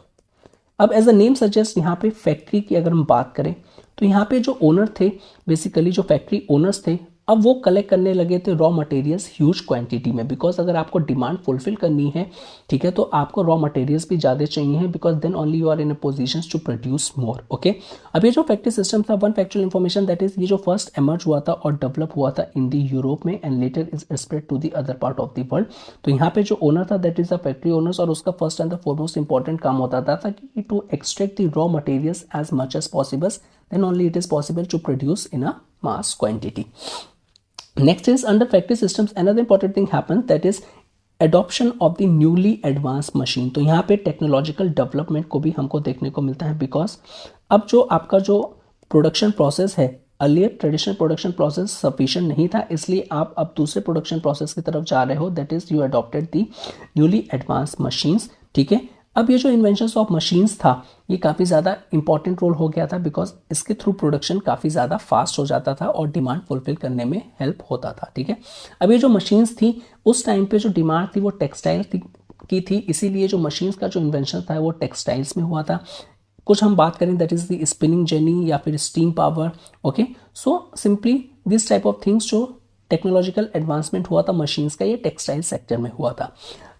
अब एज अ नेम सजेस्ट यहाँ पे फैक्ट्री की अगर हम बात करें तो यहाँ पे जो ओनर थे बेसिकली जो फैक्ट्री ओनर्स थे अब वो कलेक्ट करने लगे थे रॉ मटेरियल्स ह्यूज क्वांटिटी में, बिकॉज अगर आपको डिमांड फुलफिल करनी है, ठीक है, तो आपको रॉ मटेरियल्स भी ज़्यादा चाहिए हैं, because then only you are in a position to produce more. Okay, अब ये जो फैक्ट्री सिस्टम था, one factual information that is, ये जो फर्स्ट एमर्ज हुआ था और डेवलप हुआ था इन दी यूरोप में and later is spread to the other part of the world. तो यहाँ पे जो ओनर था that is the factory owners, और उसका first and the foremost important काम होता था कि to extract the raw materials as much as possible, then only it is possible to produce in a mass quantity. Next is under factory systems another important thing happens, that is adoption of the newly advanced machine. तो यहाँ पे technological development को भी हमको देखने को मिलता है, बिकॉज अब जो आपका जो प्रोडक्शन प्रोसेस है, earlier traditional production process sufficient नहीं था, इसलिए आप अब दूसरे प्रोडक्शन प्रोसेस की तरफ जा रहे हो, that is you adopted the newly advance machines. ठीक है, अब ये जो इन्वेंशंस ऑफ मशीन्स था, ये काफ़ी ज़्यादा इंपॉर्टेंट रोल हो गया था, बिकॉज इसके थ्रू प्रोडक्शन काफ़ी ज़्यादा फास्ट हो जाता था और डिमांड फुलफिल करने में हेल्प होता था। ठीक है, अब ये जो मशीन्स थी उस टाइम पे जो डिमांड थी वो टेक्सटाइल की थी, इसीलिए जो मशीन्स का जो इन्वेंशन था वो टेक्सटाइल्स में हुआ था। कुछ हम बात करें that is the spinning jenny या फिर steam power. Okay, so simply this type of things जो टेक्नोलॉजिकल एडवांसमेंट हुआ था मशीन्स का, ये टेक्सटाइल सेक्टर में हुआ था।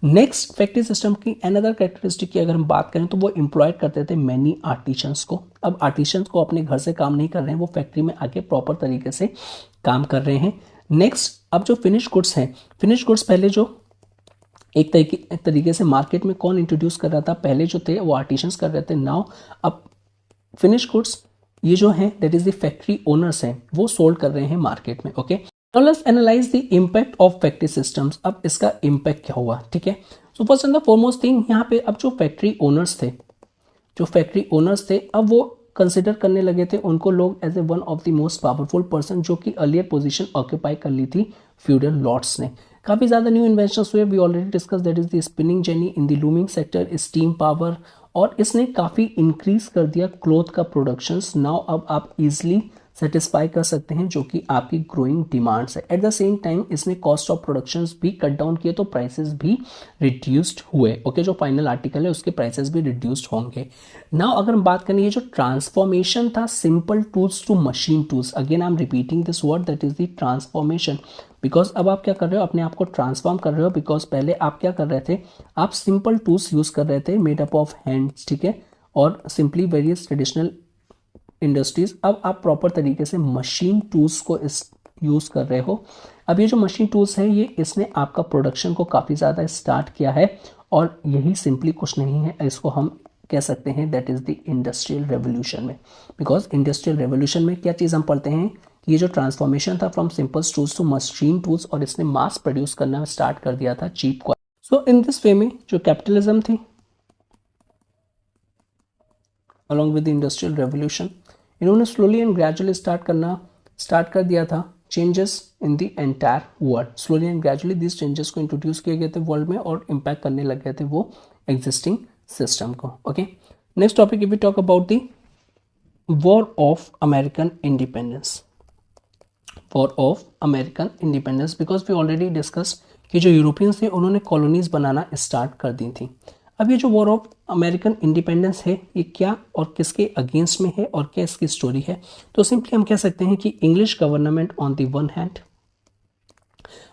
नेक्स्ट फैक्ट्री सिस्टम की अनदर कैरेक्टरिस्टिक की अगर हम बात करें तो वो एम्प्लॉयड करते थे मैनी आर्टिशंस को। अब आर्टिशंस को अपने घर से काम नहीं कर रहे हैं, वो फैक्ट्री में आके प्रॉपर तरीके से काम कर रहे हैं। नेक्स्ट, अब जो फिनिश गुड्स हैं, फिनिश गुड्स पहले जो एक तरीके से मार्केट में कौन इंट्रोड्यूस कर रहा था, पहले जो थे वो आर्टिशंस कर रहे थे, नाउ अब फिनिश गुड्स ये जो है that is the factory owners हैं, वो सोल्ड कर रहे हैं मार्केट में। Okay, Now let's analyze the impact of factory systems. अब इसका impact क्या हुआ, ठीक है। So first and the foremost thing, यहाँ पे अब जो फैक्ट्री ओनर्स थे अब वो कंसिडर करने लगे थे उनको लोग as a one of the most powerful person, जो कि अर्लियर पोजीशन ऑक्यूपाई कर ली थी फ्यूडल लॉर्ड्स ने। काफ़ी ज़्यादा न्यू इन्वेंशंस हुए, we already discuss, that is the spinning jenny in the looming sector, steam power, और इसने काफ़ी इंक्रीज कर दिया क्लोथ का प्रोडक्शंस। नाउ अब आप इजिली सेटिस्फाई कर सकते हैं जो कि आपकी ग्रोइंग डिमांड्स है। एट द सेम टाइम इसने कॉस्ट ऑफ प्रोडक्शंस भी कट डाउन किए, तो प्राइसेस भी रिड्यूस्ड हुए। ओके, जो फाइनल आर्टिकल है उसके प्राइसेस भी रिड्यूस्ड होंगे। नाउ अगर हम बात करें ये जो ट्रांसफॉर्मेशन था simple tools to machine tools, again I am repeating this word, that is the transformation, because अब आप क्या कर रहे हो, अपने आप को ट्रांसफॉर्म कर रहे हो। बिकॉज पहले आप क्या कर रहे थे, आप सिंपल टूल्स यूज कर रहे थे मेड अप ऑफ हैंड्स, ठीक है, और सिंपली वेरियस ट्रेडिशनल इंडस्ट्रीज। अब आप प्रॉपर तरीके से मशीन टूल्स को यूज कर रहे हो। अब ये जो मशीन टूल्स है ये इसने आपका प्रोडक्शन को काफ़ी ज़्यादा स्टार्ट किया है, और यही सिंपली कुछ नहीं है, इसको हम कह सकते हैं that is the industrial revolution में। बिकॉज इंडस्ट्रियल रेवोल्यूशन में क्या चीज़ हम पढ़ते हैं कि ये जो ट्रांसफॉर्मेशन था from simple tools to machine tools, और इसने मास प्रोड्यूस करना स्टार्ट कर दिया था cheap quality. So in this way में जो कैपिटलिज्म थी along with the industrial revolution, इन्होंने स्लोली एंड ग्रेजुअली स्टार्ट कर दिया था changes in the entire world. Slowly and gradually this changes को इंट्रोड्यूस किए गए थे वर्ल्ड में और इम्पैक्ट करने लग गए थे वो एग्जिस्टिंग सिस्टम को। Okay, next topic, if we talk about the war of American independence. War of American independence, because we already discussed कि जो यूरोपियंस थे उन्होंने कॉलोनीज बनाना स्टार्ट कर दी थी। अब ये जो वॉर ऑफ अमेरिकन इंडिपेंडेंस है ये क्या और किसके अगेंस्ट में है और क्या इसकी स्टोरी है, तो सिंपली हम कह सकते हैं कि English government on the one hand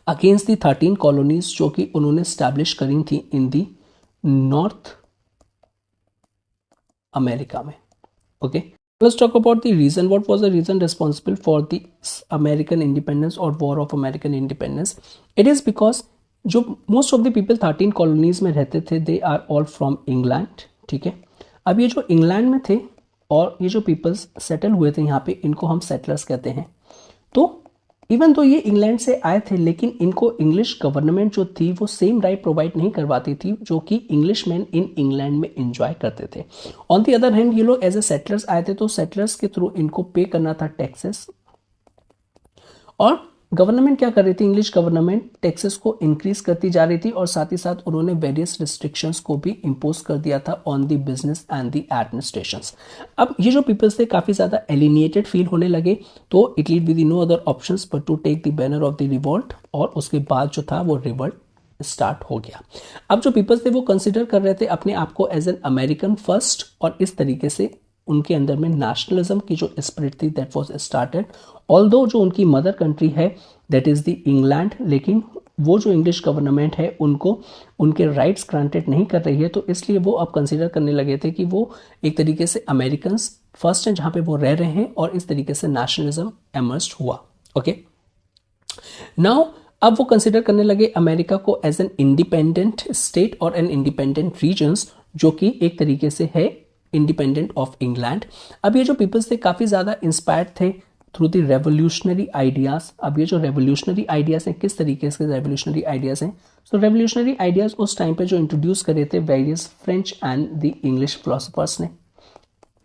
against the 13 colonies जो कि उन्होंने स्टैब्लिश करी थी इन दी नॉर्थ अमेरिका में। Okay, let's talk about the reason, what was the reason responsible for the American independence और war of American independence. It is because जो most of the people 13 colonies में रहते थे they are all from England, ठीक है। अब ये जो इंग्लैंड में थे और ये जो पीपल्स सेटल हुए थे यहाँ पे, इनको हम सेटलर्स कहते हैं। तो इवन तो ये इंग्लैंड से आए थे, लेकिन इनको इंग्लिश गवर्नमेंट जो थी वो सेम राइट प्रोवाइड नहीं करवाती थी जो कि इंग्लिश मैन इन इंग्लैंड में एंजॉय करते थे। ऑन दी अदर हैंड ये लोग एज ए सेटलर्स आए थे, तो सेटलर्स के थ्रू इनको पे करना था टैक्सेस, और गवर्नमेंट क्या कर रही थी, इंग्लिश गवर्नमेंट टैक्सेस को इंक्रीज करती जा रही थी, और साथ ही साथ उन्होंने वेरियस रिस्ट्रिक्शंस को भी इम्पोज कर दिया था on the business and the administrations. अब ये जो पीपल्स थे काफ़ी ज़्यादा एलिनिएटेड फील होने लगे, तो it lead with no other options but to take the banner of the revolt, और उसके बाद जो था वो रिवोल्ट स्टार्ट हो गया। अब जो पीपल्स थे वो कंसिडर कर रहे थे अपने आप को एज एन अमेरिकन फर्स्ट, और इस तरीके से उनके अंदर में नेशनलिज्म की जो स्पिरिट थी दैट वाज स्टार्टेड। ऑल्दो जो उनकी मदर कंट्री है दैट इज़ द इंग्लैंड, लेकिन वो जो इंग्लिश गवर्नमेंट है उनको उनके राइट्स ग्रांटेड नहीं कर रही है, तो इसलिए वो अब कंसिडर करने लगे थे कि वो एक तरीके से अमेरिकन फर्स्ट हैं जहाँ पे वो रह रहे हैं, और इस तरीके से नेशनलिज्म एमर्ज हुआ। ओके, नाउ अब वो कंसिडर करने लगे अमेरिका को एज एन इंडिपेंडेंट स्टेट और एन इंडिपेंडेंट रीजन्स, जो कि एक तरीके से है इंडिपेंडेंट ऑफ इंग्लैंड। अब ये जो पीपल्स थे काफ़ी ज़्यादा इंस्पायर्ड थे थ्रू द रेवोल्यूशनरी आइडियाज़। अब ये जो रेवोल्यूशनरी आइडियाज़ हैं, किस तरीके से रेवोल्यूशनरी आइडियाज़ हैं? सो रेवोल्यूशनरी आइडियाज़ उस टाइम पे जो इंट्रोड्यूस करे थे various French and the English philosophers ने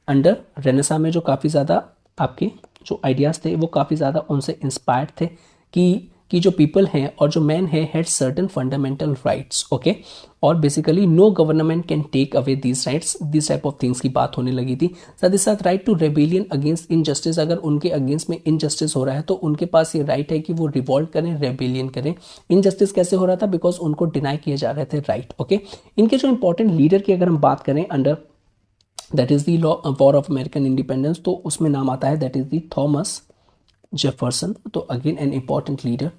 अंडर रेनेसां में, जो काफ़ी ज़्यादा आपके जो आइडियाज़ थे वो काफ़ी ज़्यादा उनसे इंस्पायर्ड थे कि जो पीपल हैं और जो मैन है had certain fundamental rights. Okay, और basically no government can take away these rights, this type of things की बात होने लगी थी। साथ ही साथ right to rebellion against injustice, अगर उनके अगेंस्ट में इनजस्टिस हो रहा है तो उनके पास ये राइट है कि वो रिवॉल्ट करें, रेबेलियन करें। इनजस्टिस कैसे हो रहा था? बिकॉज उनको डिनाई किए जा रहे थे राइट। ओके, इनके जो इंपॉर्टेंट लीडर की अगर हम बात करें under that is the law war of American independence, तो उसमें नाम आता है that is the Thomas Jefferson, तो again an important leader.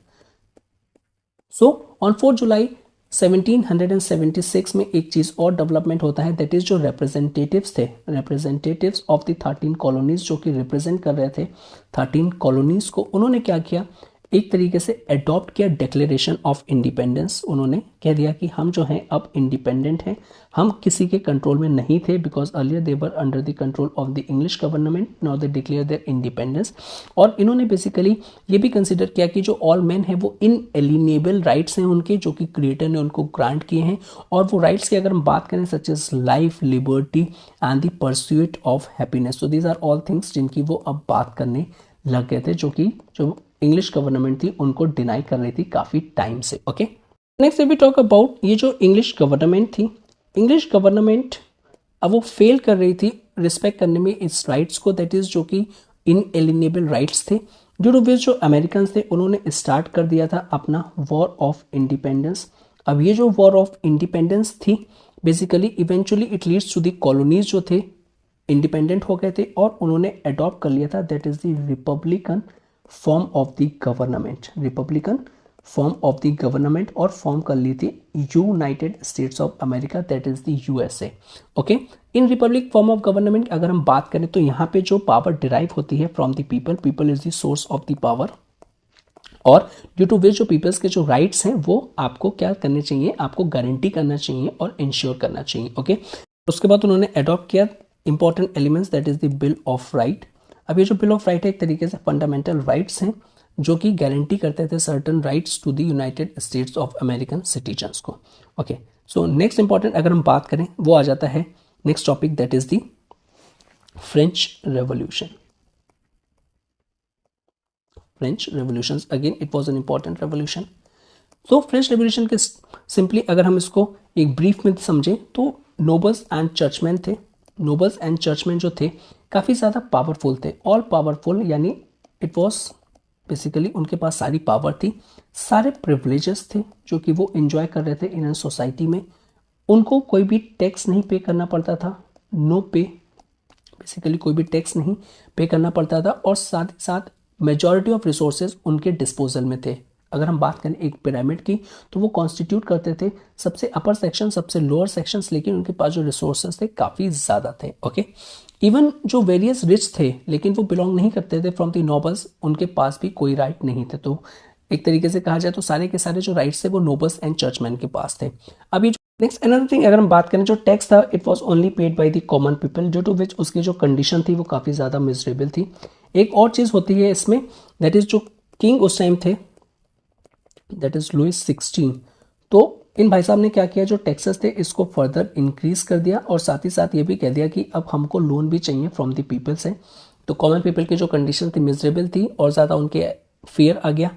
So on 4 जुलाई 1776 में एक चीज़ और डेवलपमेंट होता है दैट इज जो रिप्रेजेंटेटिव्स थे, रिप्रेजेंटेटिव्स ऑफ द 13 कॉलोनीज जो कि रिप्रेजेंट कर रहे थे 13 कॉलोनीज को, उन्होंने क्या किया, एक तरीके से अडॉप्ट किया डिक्लेरेशन ऑफ इंडिपेंडेंस। उन्होंने कह दिया कि हम जो हैं अब इंडिपेंडेंट हैं, हम किसी के कंट्रोल में नहीं थे, because earlier they were under the control of the English government, now they declare their independence. और इन्होंने बेसिकली ये भी कंसिडर किया कि जो ऑल मैन है वो इनएलिनेबल राइट्स हैं उनके, जो कि क्रिएटर ने उनको ग्रांट किए हैं। और वो राइट्स की अगर हम बात करें such as life, liberty and the pursuit of happiness, so these are all things जिनकी वो अब बात करने लग गए थे, जो कि जो इंग्लिश गवर्नमेंट थी उनको डिनाई कर रही थी काफ़ी टाइम से। Okay, next we talk about ये जो इंग्लिश गवर्नमेंट थी, इंग्लिश गवर्नमेंट अब वो फेल कर रही थी रिस्पेक्ट करने में इस राइट्स को, दैट इज जो कि इनएलिनेबल राइट्स थे, ड्यू टू विच जो अमेरिकन थे उन्होंने स्टार्ट कर दिया था अपना वॉर ऑफ इंडिपेंडेंस। अब ये जो वॉर ऑफ इंडिपेंडेंस थी basically eventually it leads to the colonies जो थे इंडिपेंडेंट हो गए थे और उन्होंने अडॉप्ट कर लिया था that is the Republican form of the government, Republican form of the government, और फॉर्म कर ली थी United States of America that is the USA. Okay, in Republic form of government अगर हम बात करें तो यहाँ पे जो पावर डिराइव होती है from the people, people is the source of the power, और ड्यू टू विच जो पीपल्स के जो राइट्स हैं वो आपको क्या करने चाहिए, आपको गारंटी करना चाहिए और इंश्योर करना चाहिए। ओके, उसके बाद उन्होंने अडॉप्ट किया important elements that is the bill of right. अब ये जो बिल ऑफ राइट है एक तरीके से फंडामेंटल राइट्स हैं जो कि गारंटी करते थे certain rights to the United States of American citizens को। ओके, सो नेक्स्ट इंपॉर्टेंट अगर हम बात करें वो आ जाता है next topic that is the French revolution. French revolution again it was an important revolution. तो फ्रेंच रेवोल्यूशन के सिंपली अगर हम इसको एक ब्रीफ में समझें तो नोबल्स एंड चर्चमैन थे, नोबल्स एंड चर्चमैन जो थे काफ़ी ज़्यादा पावरफुल थे, ऑल पावरफुल, यानी इट वॉज बेसिकली उनके पास सारी पावर थी, सारे प्रिविलेजेस थे जो कि वो एंजॉय कर रहे थे इन सोसाइटी में। उनको कोई भी टैक्स नहीं पे करना पड़ता था, नो पे, बेसिकली कोई भी टैक्स नहीं पे करना पड़ता था, और साथ ही साथ मेजॉरिटी ऑफ रिसोर्सेज उनके डिस्पोजल में थे। अगर हम बात करें एक पिरामिड की तो वो कॉन्स्टिट्यूट करते थे सबसे अपर सेक्शन, सबसे लोअर सेक्शंस, लेकिन उनके पास जो रिसोर्सेज थे काफ़ी ज़्यादा थे। ओके, इवन जो वेरियस रिच थे लेकिन वो बिलोंग नहीं करते थे फ्रॉम द नोबल्स, उनके पास भी कोई राइट नहीं थे। तो एक तरीके से कहा जाए तो सारे के सारे जो राइट्स थे वो नोबल्स एंड चर्चमैन के पास थे। अब ये नेक्स्ट अनदर थिंग अगर हम बात करें जो टैक्स था it was only paid by the common people, due to which उसकी जो कंडीशन थी वो काफ़ी ज़्यादा मिजरेबल थी। एक और चीज़ होती है इसमें दैट इज जो किंग उस टाइम थे दैट इज लुइस 16, तो इन भाई साहब ने क्या किया, जो टैक्सेस थे इसको फर्दर इंक्रीज कर दिया और साथ ही साथ ये भी कह दिया कि अब हमको लोन भी चाहिए फ्रॉम द पीपल से। तो कॉमन पीपल की जो कंडीशन थी मिजरेबल थी और ज़्यादा उनके फियर आ गया।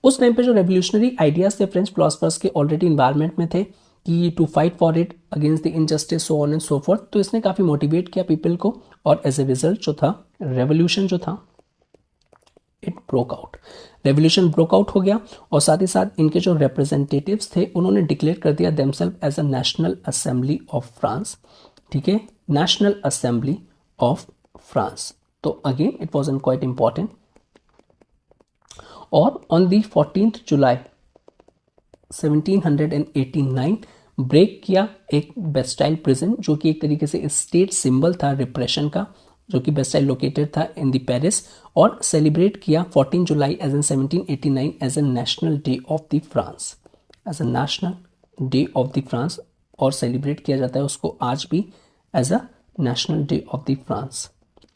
उस टाइम पे जो रेवोल्यूशनरी आइडियाज़ थे फ्रेंच फिलोसफर्स के ऑलरेडी इन्वायरमेंट में थे कि to fight for it against the injustice so on and so forth, तो इसने काफ़ी मोटिवेट किया पीपल को और एज ए रिजल्ट जो था रेवोल्यूशन जो था it broke out, revolution broke out हो गया। और साथ ही साथ इनके जो रिप्रेजेंटेटिव्स थे उन्होंने डिक्लेयर कर दिया themselves as a national assembly of France, ठीक है, नेशनल असेंबली ऑफ फ्रांस। तो again it was an quite important. और ऑन दी 14th जुलाई 1789 ब्रेक किया एक बेस्टाइल प्रिजन, जो कि एक तरीके से स्टेट सिंबल था रिप्रेशन का, जो कि बेस्टाइल लोकेटेड था इन द पेरिस, और सेलिब्रेट किया 14 जुलाई as an 1789 as a national day of the France, as a national day of the France, और सेलिब्रेट किया जाता है उसको आज भी as a national day of the France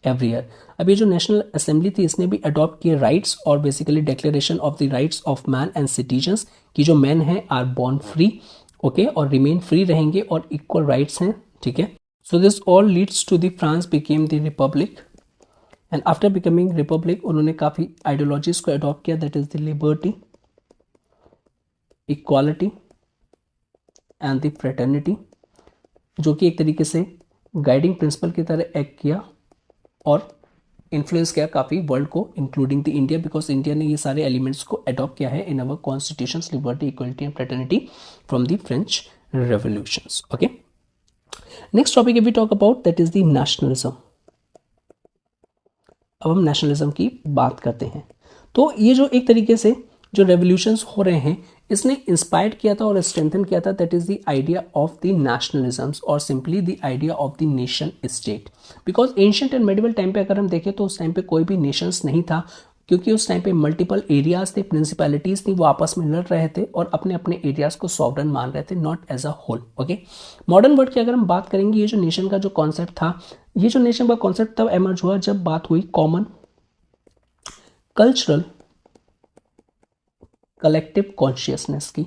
every year. अब ये जो नेशनल असेंबली थी इसने भी अडॉप्ट किए राइट्स और basically declaration of the rights of man and citizens, कि जो मैन हैं आर बॉर्न फ्री, ओके, और रिमेन फ्री रहेंगे और इक्वल राइट्स हैं, ठीक है। So this all leads to the France became the republic, and after becoming republic उन्होंने काफ़ी आइडियोलॉजीज को अडॉप्ट किया, that is the liberty, equality and the fraternity, जो कि एक तरीके से गाइडिंग प्रिंसिपल की तरह एक्ट किया और इन्फ्लुएंस किया काफ़ी वर्ल्ड को, including the India, because India ने ये सारे एलिमेंट्स को अडॉप्ट किया है in our constitutions, liberty, equality and fraternity from the French revolutions. Okay, next topic if we talk about that is the nationalism. अब हम नेशनलिज्म की बात करते हैं। तो ये जो एक तरीके से जो रेवोल्यूशंस हो रहे हैं इसने इंस्पायर किया था और स्ट्रेंथन किया था, that is the idea of the nationalisms और simply the idea of the nation state. Because ancient and medieval time पे अगर हम देखें तो उस टाइम पे कोई भी नेशंस नहीं था, क्योंकि उस टाइम पे मल्टीपल एरियाज थे, प्रिंसिपैलिटीज थी, वो आपस में लड़ रहे थे और अपने अपने एरियाज को सॉवरन मान रहे थे, not as a whole. Okay, modern world की अगर हम बात करेंगे, ये जो नेशन का जो कॉन्सेप्ट था, ये जो नेशन का कॉन्सेप्ट तब एमर्ज हुआ जब बात हुई कॉमन कल्चरल कलेक्टिव कॉन्शियसनेस की।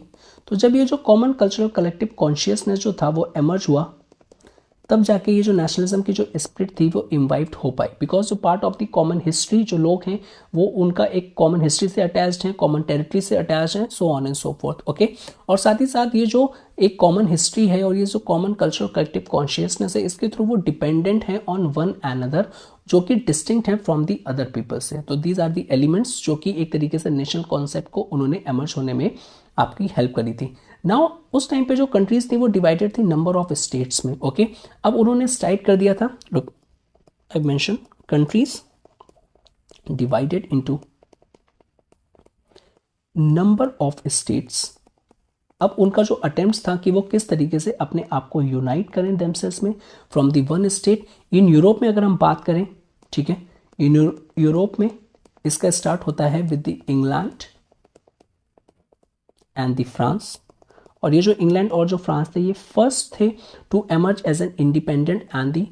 तो जब ये जो कॉमन कल्चरल कलेक्टिव कॉन्शियसनेस जो था वो एमर्ज हुआ, तब जाके ये जो नेशनलिज्म की जो स्पिरिट थी वो इम्बाइब्ड हो पाई, बिकॉज जो part of the common history जो लोग हैं वो उनका एक कॉमन हिस्ट्री से अटैच्ड है, कॉमन टेरिटरी से अटैच्ड है, सो on and so fourth. Okay, और साथ ही साथ ये जो एक कॉमन हिस्ट्री है और ये जो कॉमन कल्चरल कलेक्टिव कॉन्शियसनेस है, इसके थ्रू वो डिपेंडेंट है ऑन वन अनदर, जो कि डिस्टिंक्ट है फ्रॉम दी अदर पीपल से। तो दीज आर दी एलिमेंट्स जो कि एक तरीके से नेशनल कॉन्सेप्ट को उन्होंने एमर्ज होने में आपकी हेल्प करी थी। नाउ उस टाइम पे जो कंट्रीज थी वो डिवाइडेड थी नंबर ऑफ स्टेट्स में। ओके, अब उन्होंने स्टाइट कर दिया था, look I mention countries divided into number of states. अब उनका जो अटेम्प्ट था कि वो किस तरीके से अपने आप को यूनाइट करें देमसेल्व्स में from the one state. In Europe में अगर हम बात करें, ठीक है, इन यूरोप में इसका स्टार्ट होता है with the England and the France, और ये जो इंग्लैंड और जो फ्रांस थे ये फर्स्ट थे to emerge as an independent and the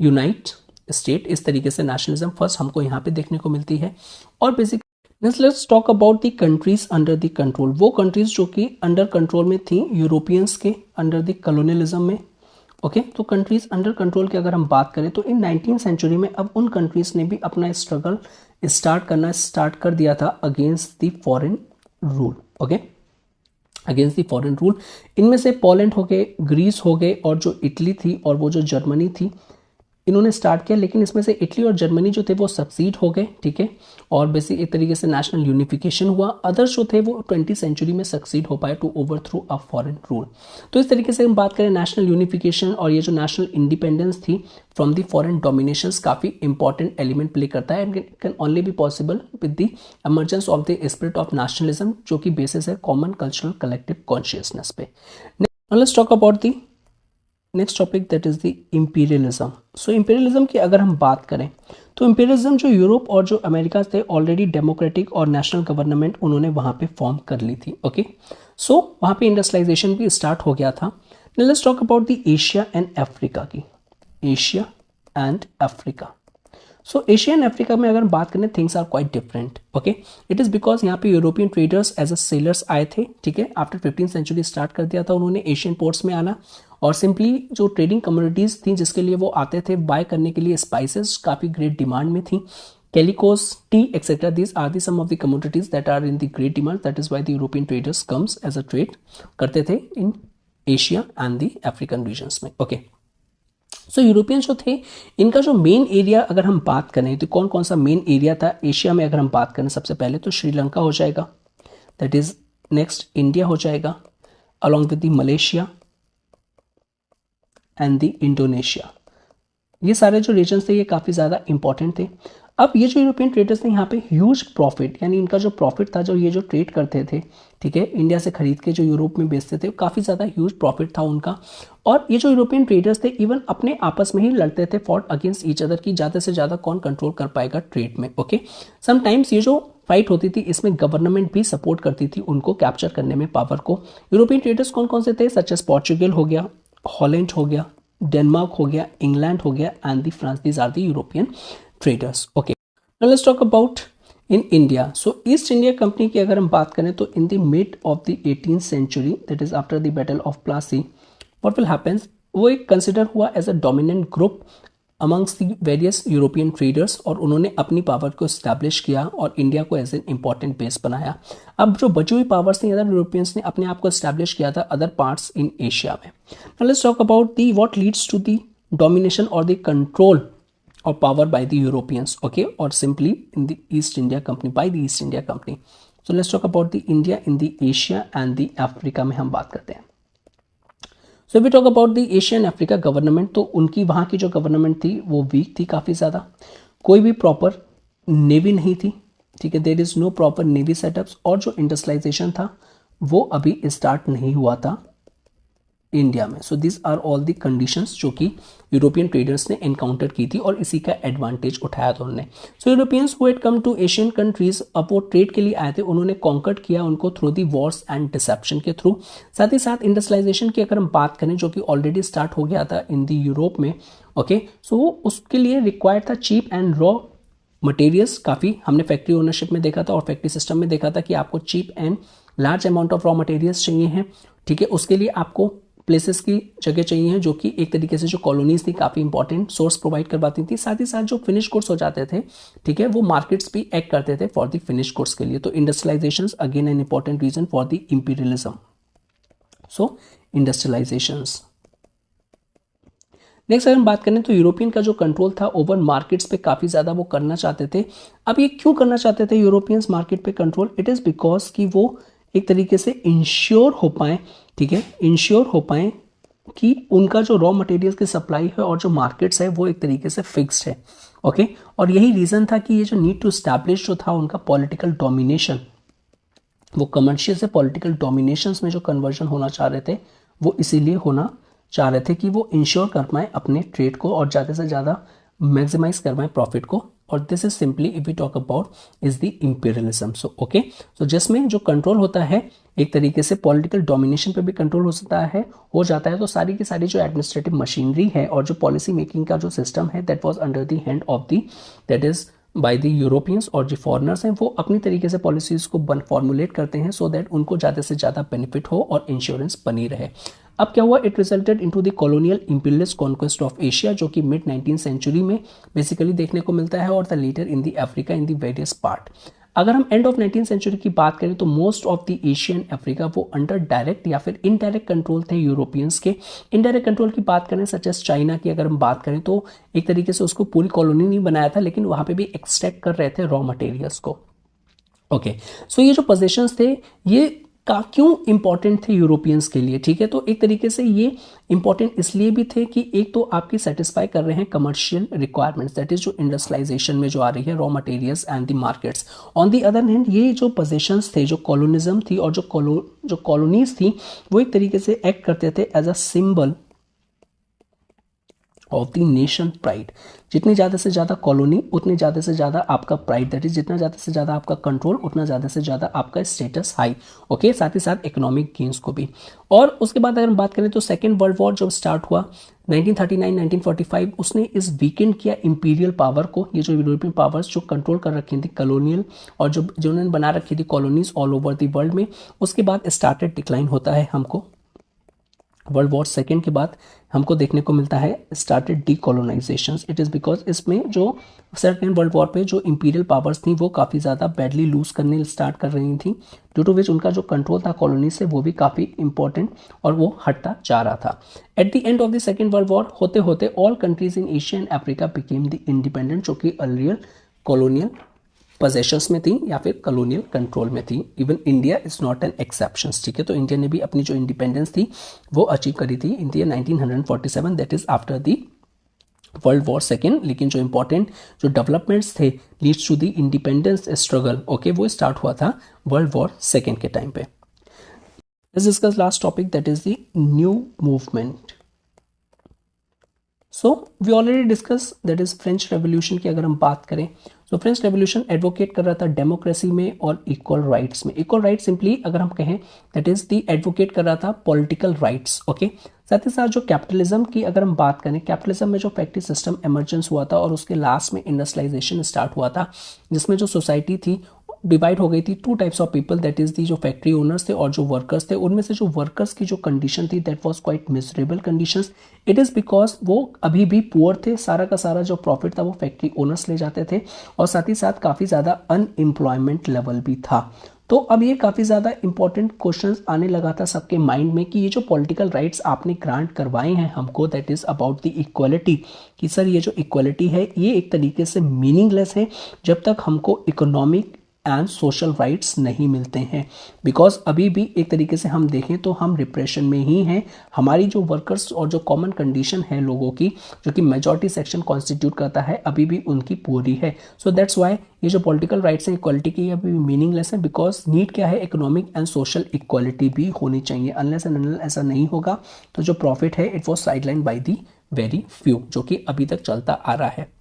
unite state. इस तरीके से नेशनलिज्म फर्स्ट हमको यहाँ पे देखने को मिलती है। और basic let's talk about the countries under the control, वो कंट्रीज जो कि अंडर कंट्रोल में थी यूरोपियंस के अंडर द कॉलोनियलिज्म में। ओके, तो कंट्रीज अंडर कंट्रोल की अगर हम बात करें तो इन 19वीं सेंचुरी में अब उन कंट्रीज ने भी अपना स्ट्रगल स्टार्ट कर दिया था against the foreign rule. Okay, against the foreign rule. इनमें से पोलैंड हो गए, ग्रीस हो गए, और जो इटली थी और वो जो जर्मनी थी, इन्होंने स्टार्ट किया। लेकिन इसमें से इटली और जर्मनी जो थे वो सक्सीड हो गए, ठीक है, और बेसिक एक तरीके से नेशनल यूनिफिकेशन हुआ। अदर्स जो थे वो 20वीं सेंचुरी में सक्सीड हो पाए to overthrow a foreign rule. तो इस तरीके से हम बात करें नेशनल यूनिफिकेशन और ये जो नेशनल इंडिपेंडेंस थी फ्रॉम द फॉरेन डोमिनेशंस काफ़ी इंपॉर्टेंट एलिमेंट प्ले करता है, and it can only be possible with the emergence of the spirit of nationalism, जो कि बेसिस है कॉमन कल्चरल कलेक्टिव कॉन्शियसनेस पे। Let's talk about the next topic that is the imperialism. So imperialism की अगर हम बात करें तो इंपीरियलिज्म जो यूरोप और जो अमेरिका थे ऑलरेडी डेमोक्रेटिक और नेशनल गवर्नमेंट उन्होंने वहाँ पे फॉर्म कर ली थी। ओके, सो वहाँ पे इंडस्ट्रियलाइजेशन भी स्टार्ट हो गया था। Let's talk about the Asia and Africa की, Asia and Africa. So Asia and Africa में अगर बात करें things are quite different. Okay, it is because यहाँ पे European traders as a sellers आए थे, ठीक है, आफ्टर 15वीं सेंचुरी स्टार्ट कर दिया था उन्होंने एशियन पोर्ट्स में आना, और सिंपली जो ट्रेडिंग कम्युनिटीज़ थी जिसके लिए वो आते थे बाय करने के लिए स्पाइसेस काफ़ी ग्रेट डिमांड में थी, calicos, tea etcetera, these are the some of the communities that are in the great demand, that is why the European traders comes as a trade करते थे in Asia and the African regions में। Okay, so European जो थे इनका जो main area अगर हम बात करें तो कौन कौन सा मेन एरिया था एशिया में, अगर हम बात करें सबसे पहले तो श्रीलंका हो जाएगा, दैट इज नेक्स्ट इंडिया हो जाएगा, along with the Malaysia and the Indonesia. ये सारे जो रीजन्स थे ये काफ़ी ज़्यादा इंपॉर्टेंट थे। अब ये जो यूरोपियन ट्रेडर्स थे यहाँ पे ह्यूज प्रॉफिट, यानी इनका जो प्रॉफिट था, जो ये जो ट्रेड करते थे, ठीक है, इंडिया से खरीद के जो यूरोप में बेचते थे, काफ़ी ज़्यादा ह्यूज प्रॉफिट था उनका। और ये जो यूरोपियन ट्रेडर्स थे इवन अपने आपस में ही लड़ते थे, फॉट अगेंस्ट ईच अदर की ज़्यादा से ज़्यादा कौन कंट्रोल कर पाएगा ट्रेड में। ओके, समटाइम्स ये जो फाइट होती थी इसमें गवर्नमेंट भी सपोर्ट करती थी उनको कैप्चर करने में पावर को। यूरोपियन ट्रेडर्स कौन कौन से थे, सच एज पोर्चुगल हो गया, हॉलैंड हो गया, डेनमार्क हो गया, इंग्लैंड हो गया and the France, these are the European traders. Okay, now let's talk about in India. So East India Company की अगर हम बात करें तो in the mid of the 18th century, that is after the Battle of Plassey, what will happen, वो एक consider हुआ as a dominant group amongst the various European traders, और उन्होंने अपनी पावर को इस्टेब्लिश किया और इंडिया को एज एन इंपॉर्टेंट बेस बनाया। अब जो बची हुई पावर्स थी, अदर यूरोपियंस ने अपने आप को इस्टेब्लिश किया था अदर पार्ट्स इन एशिया में। Now let's talk about the what leads to the domination और the control or power by the Europeans, okay, or simply in the East India Company, by the East India Company. So let's talk about the India in the Asia and the Africa में हम बात करते हैं। So if we talk about the Asia and Africa government, तो उनकी वहाँ की जो गवर्नमेंट थी वो वीक थी काफ़ी ज़्यादा, कोई भी प्रॉपर नेवी नहीं थी, ठीक है, there is no proper navy setups, और जो इंडस्ट्रियलाइजेशन था वो अभी स्टार्ट नहीं हुआ था इंडिया में। So this are all the conditions जो कि यूरोपियन ट्रेडर्स ने एनकाउंटर की थी और इसी का एडवांटेज उठाया था उन्होंने। So Europeans who had come to Asian countries, अब वो ट्रेड के लिए आए थे, उन्होंने कॉन्कर्ड किया उनको through the wars and deception के थ्रू। साथ ही साथ इंडस्ट्रियलाइजेशन की अगर हम बात करें जो कि ऑलरेडी स्टार्ट हो गया था इन दी यूरोप में, ओके, सो उसके लिए रिक्वायर्ड था चीप एंड रॉ मटेरियल्स। काफ़ी हमने फैक्ट्री ओनरशिप में देखा था और फैक्ट्री सिस्टम में देखा था कि आपको cheap and large amount of raw materials चाहिए हैं, ठीक है, उसके लिए आपको प्लेसेस की जगह चाहिए है जो कि एक तरीके से जो कॉलोनीज थी काफ़ी इंपॉर्टेंट सोर्स प्रोवाइड करवाती थी। साथ ही साथ जो फिनिश गुड्स हो जाते थे, ठीक है, वो मार्केट्स भी एक्ट करते थे फॉर द फिनिश गुड्स के लिए। तो industrialization again an important reason for the imperialism. So industrializations. Next अगर हम बात करें तो यूरोपियन का जो कंट्रोल था ओवर मार्केट्स पे काफ़ी ज़्यादा वो करना चाहते थे। अब ये क्यों करना चाहते थे यूरोपियंस मार्केट पे कंट्रोल? इट इज़ बिकॉज कि वो एक तरीके से इंश्योर हो पाए, ठीक है, इंश्योर हो पाए कि उनका जो रॉ मटेरियल की सप्लाई है और जो मार्केट्स है वो एक तरीके से फिक्स्ड है, ओके। और यही रीज़न था कि ये जो नीड टू स्टैब्लिश जो था उनका पॉलिटिकल डोमिनेशन, वो कमर्शियल से पॉलिटिकल डोमिनेशंस में जो कन्वर्जन होना चाह रहे थे वो इसीलिए होना चाह रहे थे कि वो इंश्योर कर पाएँ अपने ट्रेड को और ज़्यादा से ज़्यादा मैक्सिमाइज कर पाएँ प्रॉफिट को। और this is simply if we talk about is the imperialism. So okay, so जिसमें जो कंट्रोल होता है एक तरीके से पॉलिटिकल डोमिनेशन पे भी कंट्रोल हो जाता है तो सारी की सारी जो एडमिनिस्ट्रेटिव मशीनरी है और जो पॉलिसी मेकिंग का जो सिस्टम है that was under the hand of the that is by the Europeans, और जो फॉरनर्स हैं वो अपनी तरीके से पॉलिसीज को फॉर्मुलेट करते हैं सो दैट उनको ज़्यादा से ज़्यादा बेनिफिट हो और इंश्योरेंस बनी रहे। अब क्या हुआ, it resulted into the colonial imperialist conquest of Asia जो कि मिड 19th सेंचुरी में बेसिकली देखने को मिलता है और the later in the Africa in the various part. अगर हम एंड ऑफ 19th सेंचुरी की बात करें तो most of the Asian Africa वो अंडर डायरेक्ट या फिर इनडायरेक्ट कंट्रोल थे यूरोपियंस के। इनडायरेक्ट कंट्रोल की बात करें सच एस चाइना की अगर हम बात करें तो एक तरीके से उसको पूरी कॉलोनी नहीं बनाया था लेकिन वहाँ पे भी एक्सट्रैक्ट कर रहे थे रॉ मटेरियल्स को, ओके। सो ये जो पोजीशंस थे ये क्यों इंपॉर्टेंट थे यूरोपियंस के लिए, ठीक है, तो एक तरीके से ये इंपॉर्टेंट इसलिए भी थे कि एक तो आपकी सेटिस्फाई कर रहे हैं कमर्शियल रिक्वायरमेंट्स दैट इज जो इंडस्ट्रियलाइजेशन में जो आ रही है raw materials and the markets. On the other hand ये जो पोजीशंस थे, जो कॉलोनिज्म थी और जो कॉलोनीज थी वो एक तरीके से एक्ट करते थे as a symbol of the nation pride. जितनी ज़्यादा से ज़्यादा कॉलोनी उतनी ज़्यादा से ज़्यादा आपका प्राइड, दैट इज जितना ज़्यादा से ज़्यादा आपका कंट्रोल उतना ज़्यादा से ज़्यादा आपका स्टेटस हाई, ओके। साथ ही साथ इकोनॉमिक गेन्स को भी। और उसके बाद अगर हम बात करें तो सेकेंड वर्ल्ड वॉर जब स्टार्ट हुआ 1939-1945 उसने इस वीकेंड किया इंपीरियल पावर को, ये जो यूरोपियन पावर्स जो कंट्रोल कर रखी थी कॉलोनियल और जो उन्होंने बना रखी थी colonies all over the world में। उसके बाद स्टार्टेड डिक्लाइन होता है हमको वर्ल्ड वॉर सेकेंड के बाद हमको देखने को मिलता है started decolonisation. It is because इसमें जो सेकेंड वर्ल्ड वॉर पे जो इंपीरियल पावर्स थी वो काफ़ी ज़्यादा बैडली लूज करने स्टार्ट कर रही थी, ड्यू टू विच उनका जो कंट्रोल था कॉलोनी से वो भी काफ़ी इंपॉर्टेंट और वो हटता जा रहा था। At the end of the second world war होते होते all countries in Asia and Africa became the independent जो कि अर्लियर कॉलोनियल पोजेशंस में थी या फिर कॉलोनियल कंट्रोल में थी। Even India is not an exception, ठीक है, तो इंडिया ने भी अपनी जो इंडिपेंडेंस थी वो अचीव करी थी in the 1947, that is after the world war second, लेकिन जो इंपॉर्टेंट जो डेवलपमेंट्स थे leads to the independence struggle, okay, वो स्टार्ट हुआ था वर्ल्ड वॉर सेकेंड के टाइम पे। Let's discuss last topic, that is the new movement. So we already discuss that is French revolution की अगर हम बात करें तो फ्रेंच रेवोल्यूशन एडवोकेट कर रहा था डेमोक्रेसी में और इक्वल राइट्स में। इक्वल राइट सिंपली अगर हम कहें दैट इज दी एडवोकेट कर रहा था पॉलिटिकल राइट्स, ओके। साथ ही साथ जो कैपिटलिज्म की अगर हम बात करें, कैपिटलिज्म में जो फैक्ट्री सिस्टम इमर्जेंस हुआ था और उसके लास्ट में इंडस्ट्रियलाइजेशन स्टार्ट हुआ था, जिसमें जो सोसाइटी थी डिवाइड हो गई थी two types of people, that is दी जो फैक्ट्री ओनर्स थे और जो वर्कर्स थे। उनमें से जो वर्कर्स की जो कंडीशन थी that was quite miserable conditions. It is because वो अभी भी पुअर थे, सारा का सारा जो प्रॉफिट था वो फैक्ट्री ओनर्स ले जाते थे और साथ ही साथ काफ़ी ज़्यादा अनएम्प्लॉयमेंट लेवल भी था। तो अब ये काफ़ी ज़्यादा इंपॉर्टेंट क्वेश्चंस आने लगा था सबके माइंड में कि ये जो पॉलिटिकल राइट्स आपने ग्रांट करवाए हैं हमको, that is about the equality, कि सर ये जो इक्वलिटी है ये एक तरीके से मीनिंगलेस है जब तक हमको इकोनॉमिक एंड सोशल राइट्स नहीं मिलते हैं। बिकॉज अभी भी एक तरीके से हम देखें तो हम रिप्रेशन में ही हैं। हमारी जो वर्कर्स और जो कॉमन कंडीशन है लोगों की, जो कि मेजॉरिटी सेक्शन कॉन्स्टिट्यूट करता है, अभी भी उनकी पूरी है। सो दैट्स वाई ये जो पॉलिटिकल राइट्स हैं इक्वालिटी की अभी भी मीनिंगलेस है। बिकॉज नीड क्या है, इकोनॉमिक एंड सोशल इक्वालिटी भी होनी चाहिए। अनलेस एंड अनटिल ऐसा नहीं होगा तो जो प्रॉफिट है it was sideline by the very few, जो कि अभी तक चलता आ रहा है।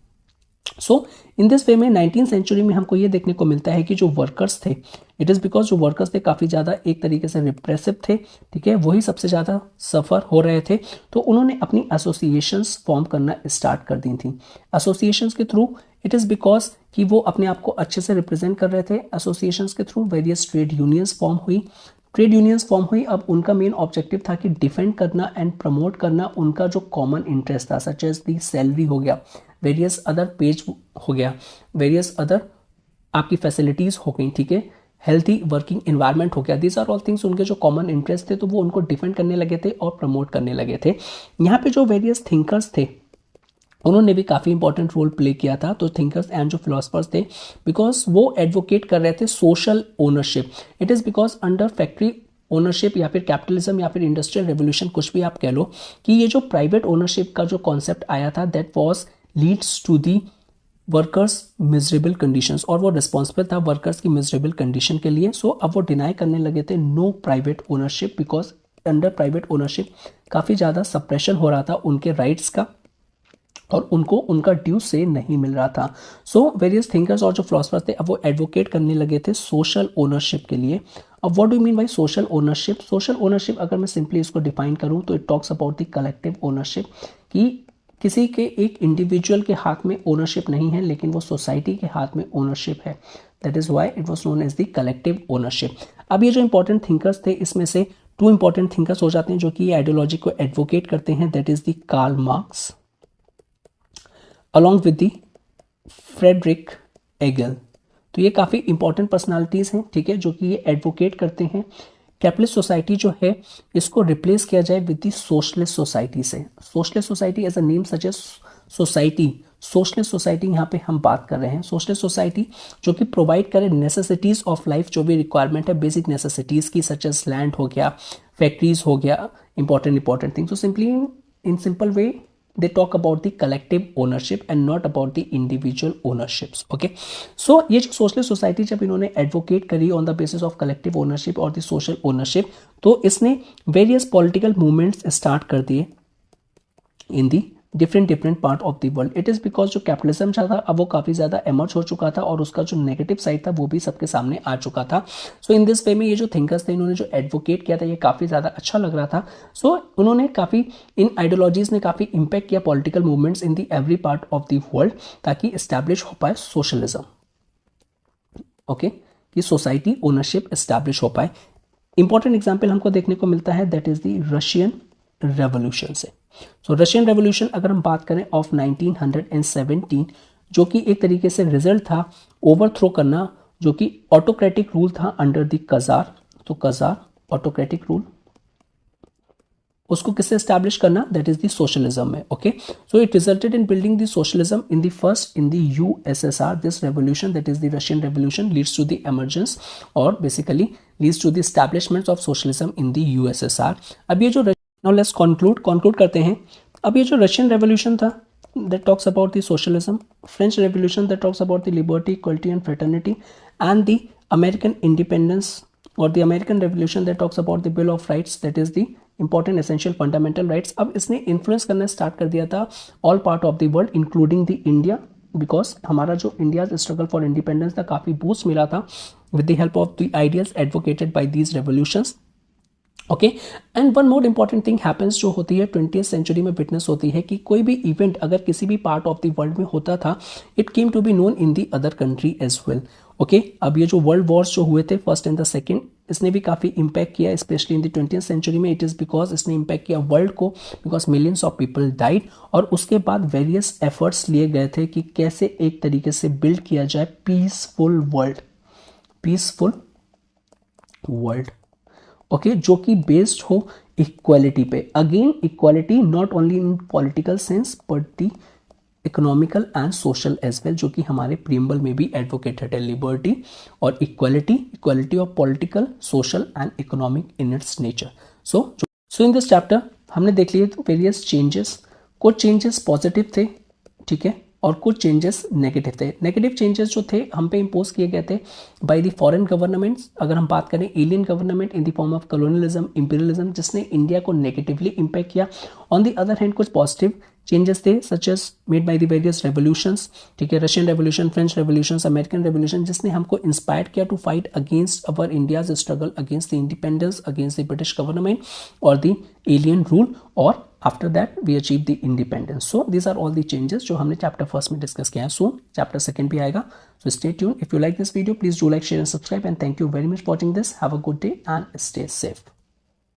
सो इन दिस वे में 19th सेंचुरी में हमको ये देखने को मिलता है कि जो वर्कर्स थे, इट इज़ बिकॉज जो वर्कर्स थे काफ़ी ज़्यादा एक तरीके से रिप्रेसिव थे, ठीक है, वही सबसे ज़्यादा सफ़र हो रहे थे। तो उन्होंने अपनी एसोसिएशंस फॉर्म करना स्टार्ट कर दी थी। एसोसिएशंस के थ्रू इट इज़ बिकॉज कि वो अपने आप को अच्छे से रिप्रेजेंट कर रहे थे। एसोसिएशंस के through various trade unions form हुई। ट्रेड यूनियंस फॉर्म हुई, अब उनका मेन ऑब्जेक्टिव था कि डिफेंड करना एंड प्रमोट करना उनका जो कॉमन इंटरेस्ट था, सच एज दी सैलरी हो गया, वेरियस अदर पेज हो गया, वेरियस अदर आपकी फैसिलिटीज़ हो गई, ठीक है, हेल्थी वर्किंग इन्वायरमेंट हो गया। दीज आर ऑल थिंग्स उनके जो कॉमन इंटरेस्ट थे तो वो उनको डिफेंड करने लगे थे और प्रमोट करने लगे थे। यहाँ पे जो वेरियस थिंकर्स थे उन्होंने भी काफ़ी इंपॉर्टेंट रोल प्ले किया था। तो थिंकर्स एंड जो फिलोसफर्स थे, बिकॉज वो एडवोकेट कर रहे थे social ownership. It is because under factory ownership या फिर कैपिटलिज्म या फिर इंडस्ट्रियल रेवोल्यूशन, कुछ भी आप कह लो, कि ये जो प्राइवेट ओनरशिप का जो कॉन्सेप्ट आया था that was leads to the workers miserable conditions, और वो रिस्पॉन्सिबल था वर्कर्स की मिजरेबल कंडीशन के लिए। सो अब वो डिनाई करने लगे थे no private ownership, because under private ownership काफ़ी ज़्यादा सप्रेशन हो रहा था उनके राइट्स का और उनको उनका ड्यू से नहीं मिल रहा था। सो वेरियस थिंकर्स और जो फिलोसफर्स थे अब वो एडवोकेट करने लगे थे सोशल ओनरशिप के लिए। अब what do mean by social ownership? Social ownership अगर मैं सिंपली इसको डिफाइन करूं तो it talks about the collective ownership, कि किसी के एक इंडिविजुअल के हाथ में ओनरशिप नहीं है लेकिन वो सोसाइटी के हाथ में ओनरशिप है। That is why it was known as the collective ownership. अब ये जो इंपॉर्टेंट थिंकर्स थे इसमें से टू इंपॉर्टेंट थिंकर्स हो जाते हैं जो कि ये आइडियोलॉजी को एडवोकेट करते हैं, that is the Karl Marx along with the Frederick एगल। तो ये काफ़ी इंपॉर्टेंट पर्सनालिटीज़ हैं, ठीक है, जो कि ये एडवोकेट करते हैं कैपिटलिस्ट सोसाइटी जो है इसको रिप्लेस किया जाए विद दी सोशलिस्ट सोसाइटी से। Socialist society as a name suggest society, socialist society यहाँ पे हम बात कर रहे हैं। सोशलिस्ट सोसाइटी जो कि प्रोवाइड करे नेसेसिटीज़ ऑफ लाइफ, जो भी रिक्वायरमेंट है बेसिक नेसेसिटीज़ की, सच एज लैंड हो गया, फैक्ट्रीज हो गया, important thing. So simply in simple way they talk about the collective ownership and not about the individual ownerships, okay? So ये जो socialist society जब इन्होंने advocate करी on the basis of collective ownership और the social ownership, तो इसने various political movements start कर दिए in the different part of the world. It is because जो कैपिटलिज्म था अब वो काफ़ी ज़्यादा एमर्ज हो चुका था और उसका जो नेगेटिव साइड था वो भी सबके सामने आ चुका था। सो इन दिस वे में ये जो थिंकर्स थे इन्होंने जो एडवोकेट किया था ये काफ़ी ज़्यादा अच्छा लग रहा था। सो उन्होंने काफ़ी इन आइडियोलॉजीज़ ने काफ़ी इंपैक्ट किया political movements in the every part of the world, ताकि इस्टेब्लिश हो पाए सोशलिज्म, ओके, कि सोसाइटी ओनरशिप इस्टेब्लिश हो पाए। इंपॉर्टेंट एग्जाम्पल हमको देखने को मिलता है that is the Russian revolution से। सो रशियन रेवोल्यूशन अगर हम बात करें ऑफ 1917, जो कि एक तरीके से रिजल्ट था ओवरथ्रो करना जो कि ऑटोक्रेटिक रूल था अंडर द कजार। तो कजार ऑटोक्रेटिक रूल, उसको किससे एस्टैब्लिश करना, दैट इज द सोशलिज्म में, okay. So it resulted in building the socialism in the first in the USSR. This revolution that is the Russian revolution leads to the emergence और basically leads to the establishment of socialism in the USSR. अब ये जो now let's conclude करते हैं। अब ये जो Russian revolution था that talks about the socialism, French Revolution that talks about the liberty, equality and fraternity, and the American independence or the American Revolution that talks about the Bill of Rights, that is the important essential fundamental rights. अब इसने influence करना start कर दिया था all part of the world including the India, because हमारा जो India struggle for independence था काफ़ी बूस्ट मिला था with the help of the ideas advocated by these revolutions. Okay, and one more important thing happens जो होती है 20th century में विटनेस होती है कि कोई भी इवेंट अगर किसी भी पार्ट ऑफ द वर्ल्ड में होता था, it came to be known in the other country as well. Okay, अब ये जो वर्ल्ड वॉर्स जो हुए थे फर्स्ट एंड द सेकेंड, इसने भी काफ़ी इम्पैक्ट किया specially in the 20th century में. इट इज़ बिकॉज इसने इम्पैक्ट किया वर्ल्ड को, because millions of people died. और उसके बाद वेरियस एफर्ट्स लिए गए थे कि कैसे एक तरीके से बिल्ड किया जाए पीसफुल वर्ल्ड. ओके, जो कि बेस्ड हो इक्वालिटी पे. Again equality not only in political sense but the economical and social as well, जो कि हमारे प्रीएम्बल में भी एडवोकेटेड है. लिबर्टी और equality of political, social and economic in its nature. So in this chapter हमने देख लिए वेरियस चेंजेस. कुछ चेंजेस पॉजिटिव थे, ठीक है, और कुछ चेंजेस नेगेटिव थे. नेगेटिव चेंजेस जो थे हम पे इम्पोज किए गए थे बाय द फॉरेन गवर्नमेंट्स. अगर हम बात करें alien government in the form of colonialism, imperialism, जिसने इंडिया को नेगेटिवली इम्पैक्ट किया. ऑन द अदर हैंड कुछ पॉजिटिव चेंजेस थे such as made by the various revolutions, ठीक है, Russian revolution, French revolution, American revolution, जिसने हमको इंस्पायर किया to fight against our India's struggle against the independence, against the British government और the alien rule, और after that we achieve the independence. So these are all the changes जो हमने chapter first में discuss किया है. सो chapter second भी आएगा. So stay tune. If you like this video please do like, share and subscribe, and thank you very much for watching this. Have a good day and stay safe.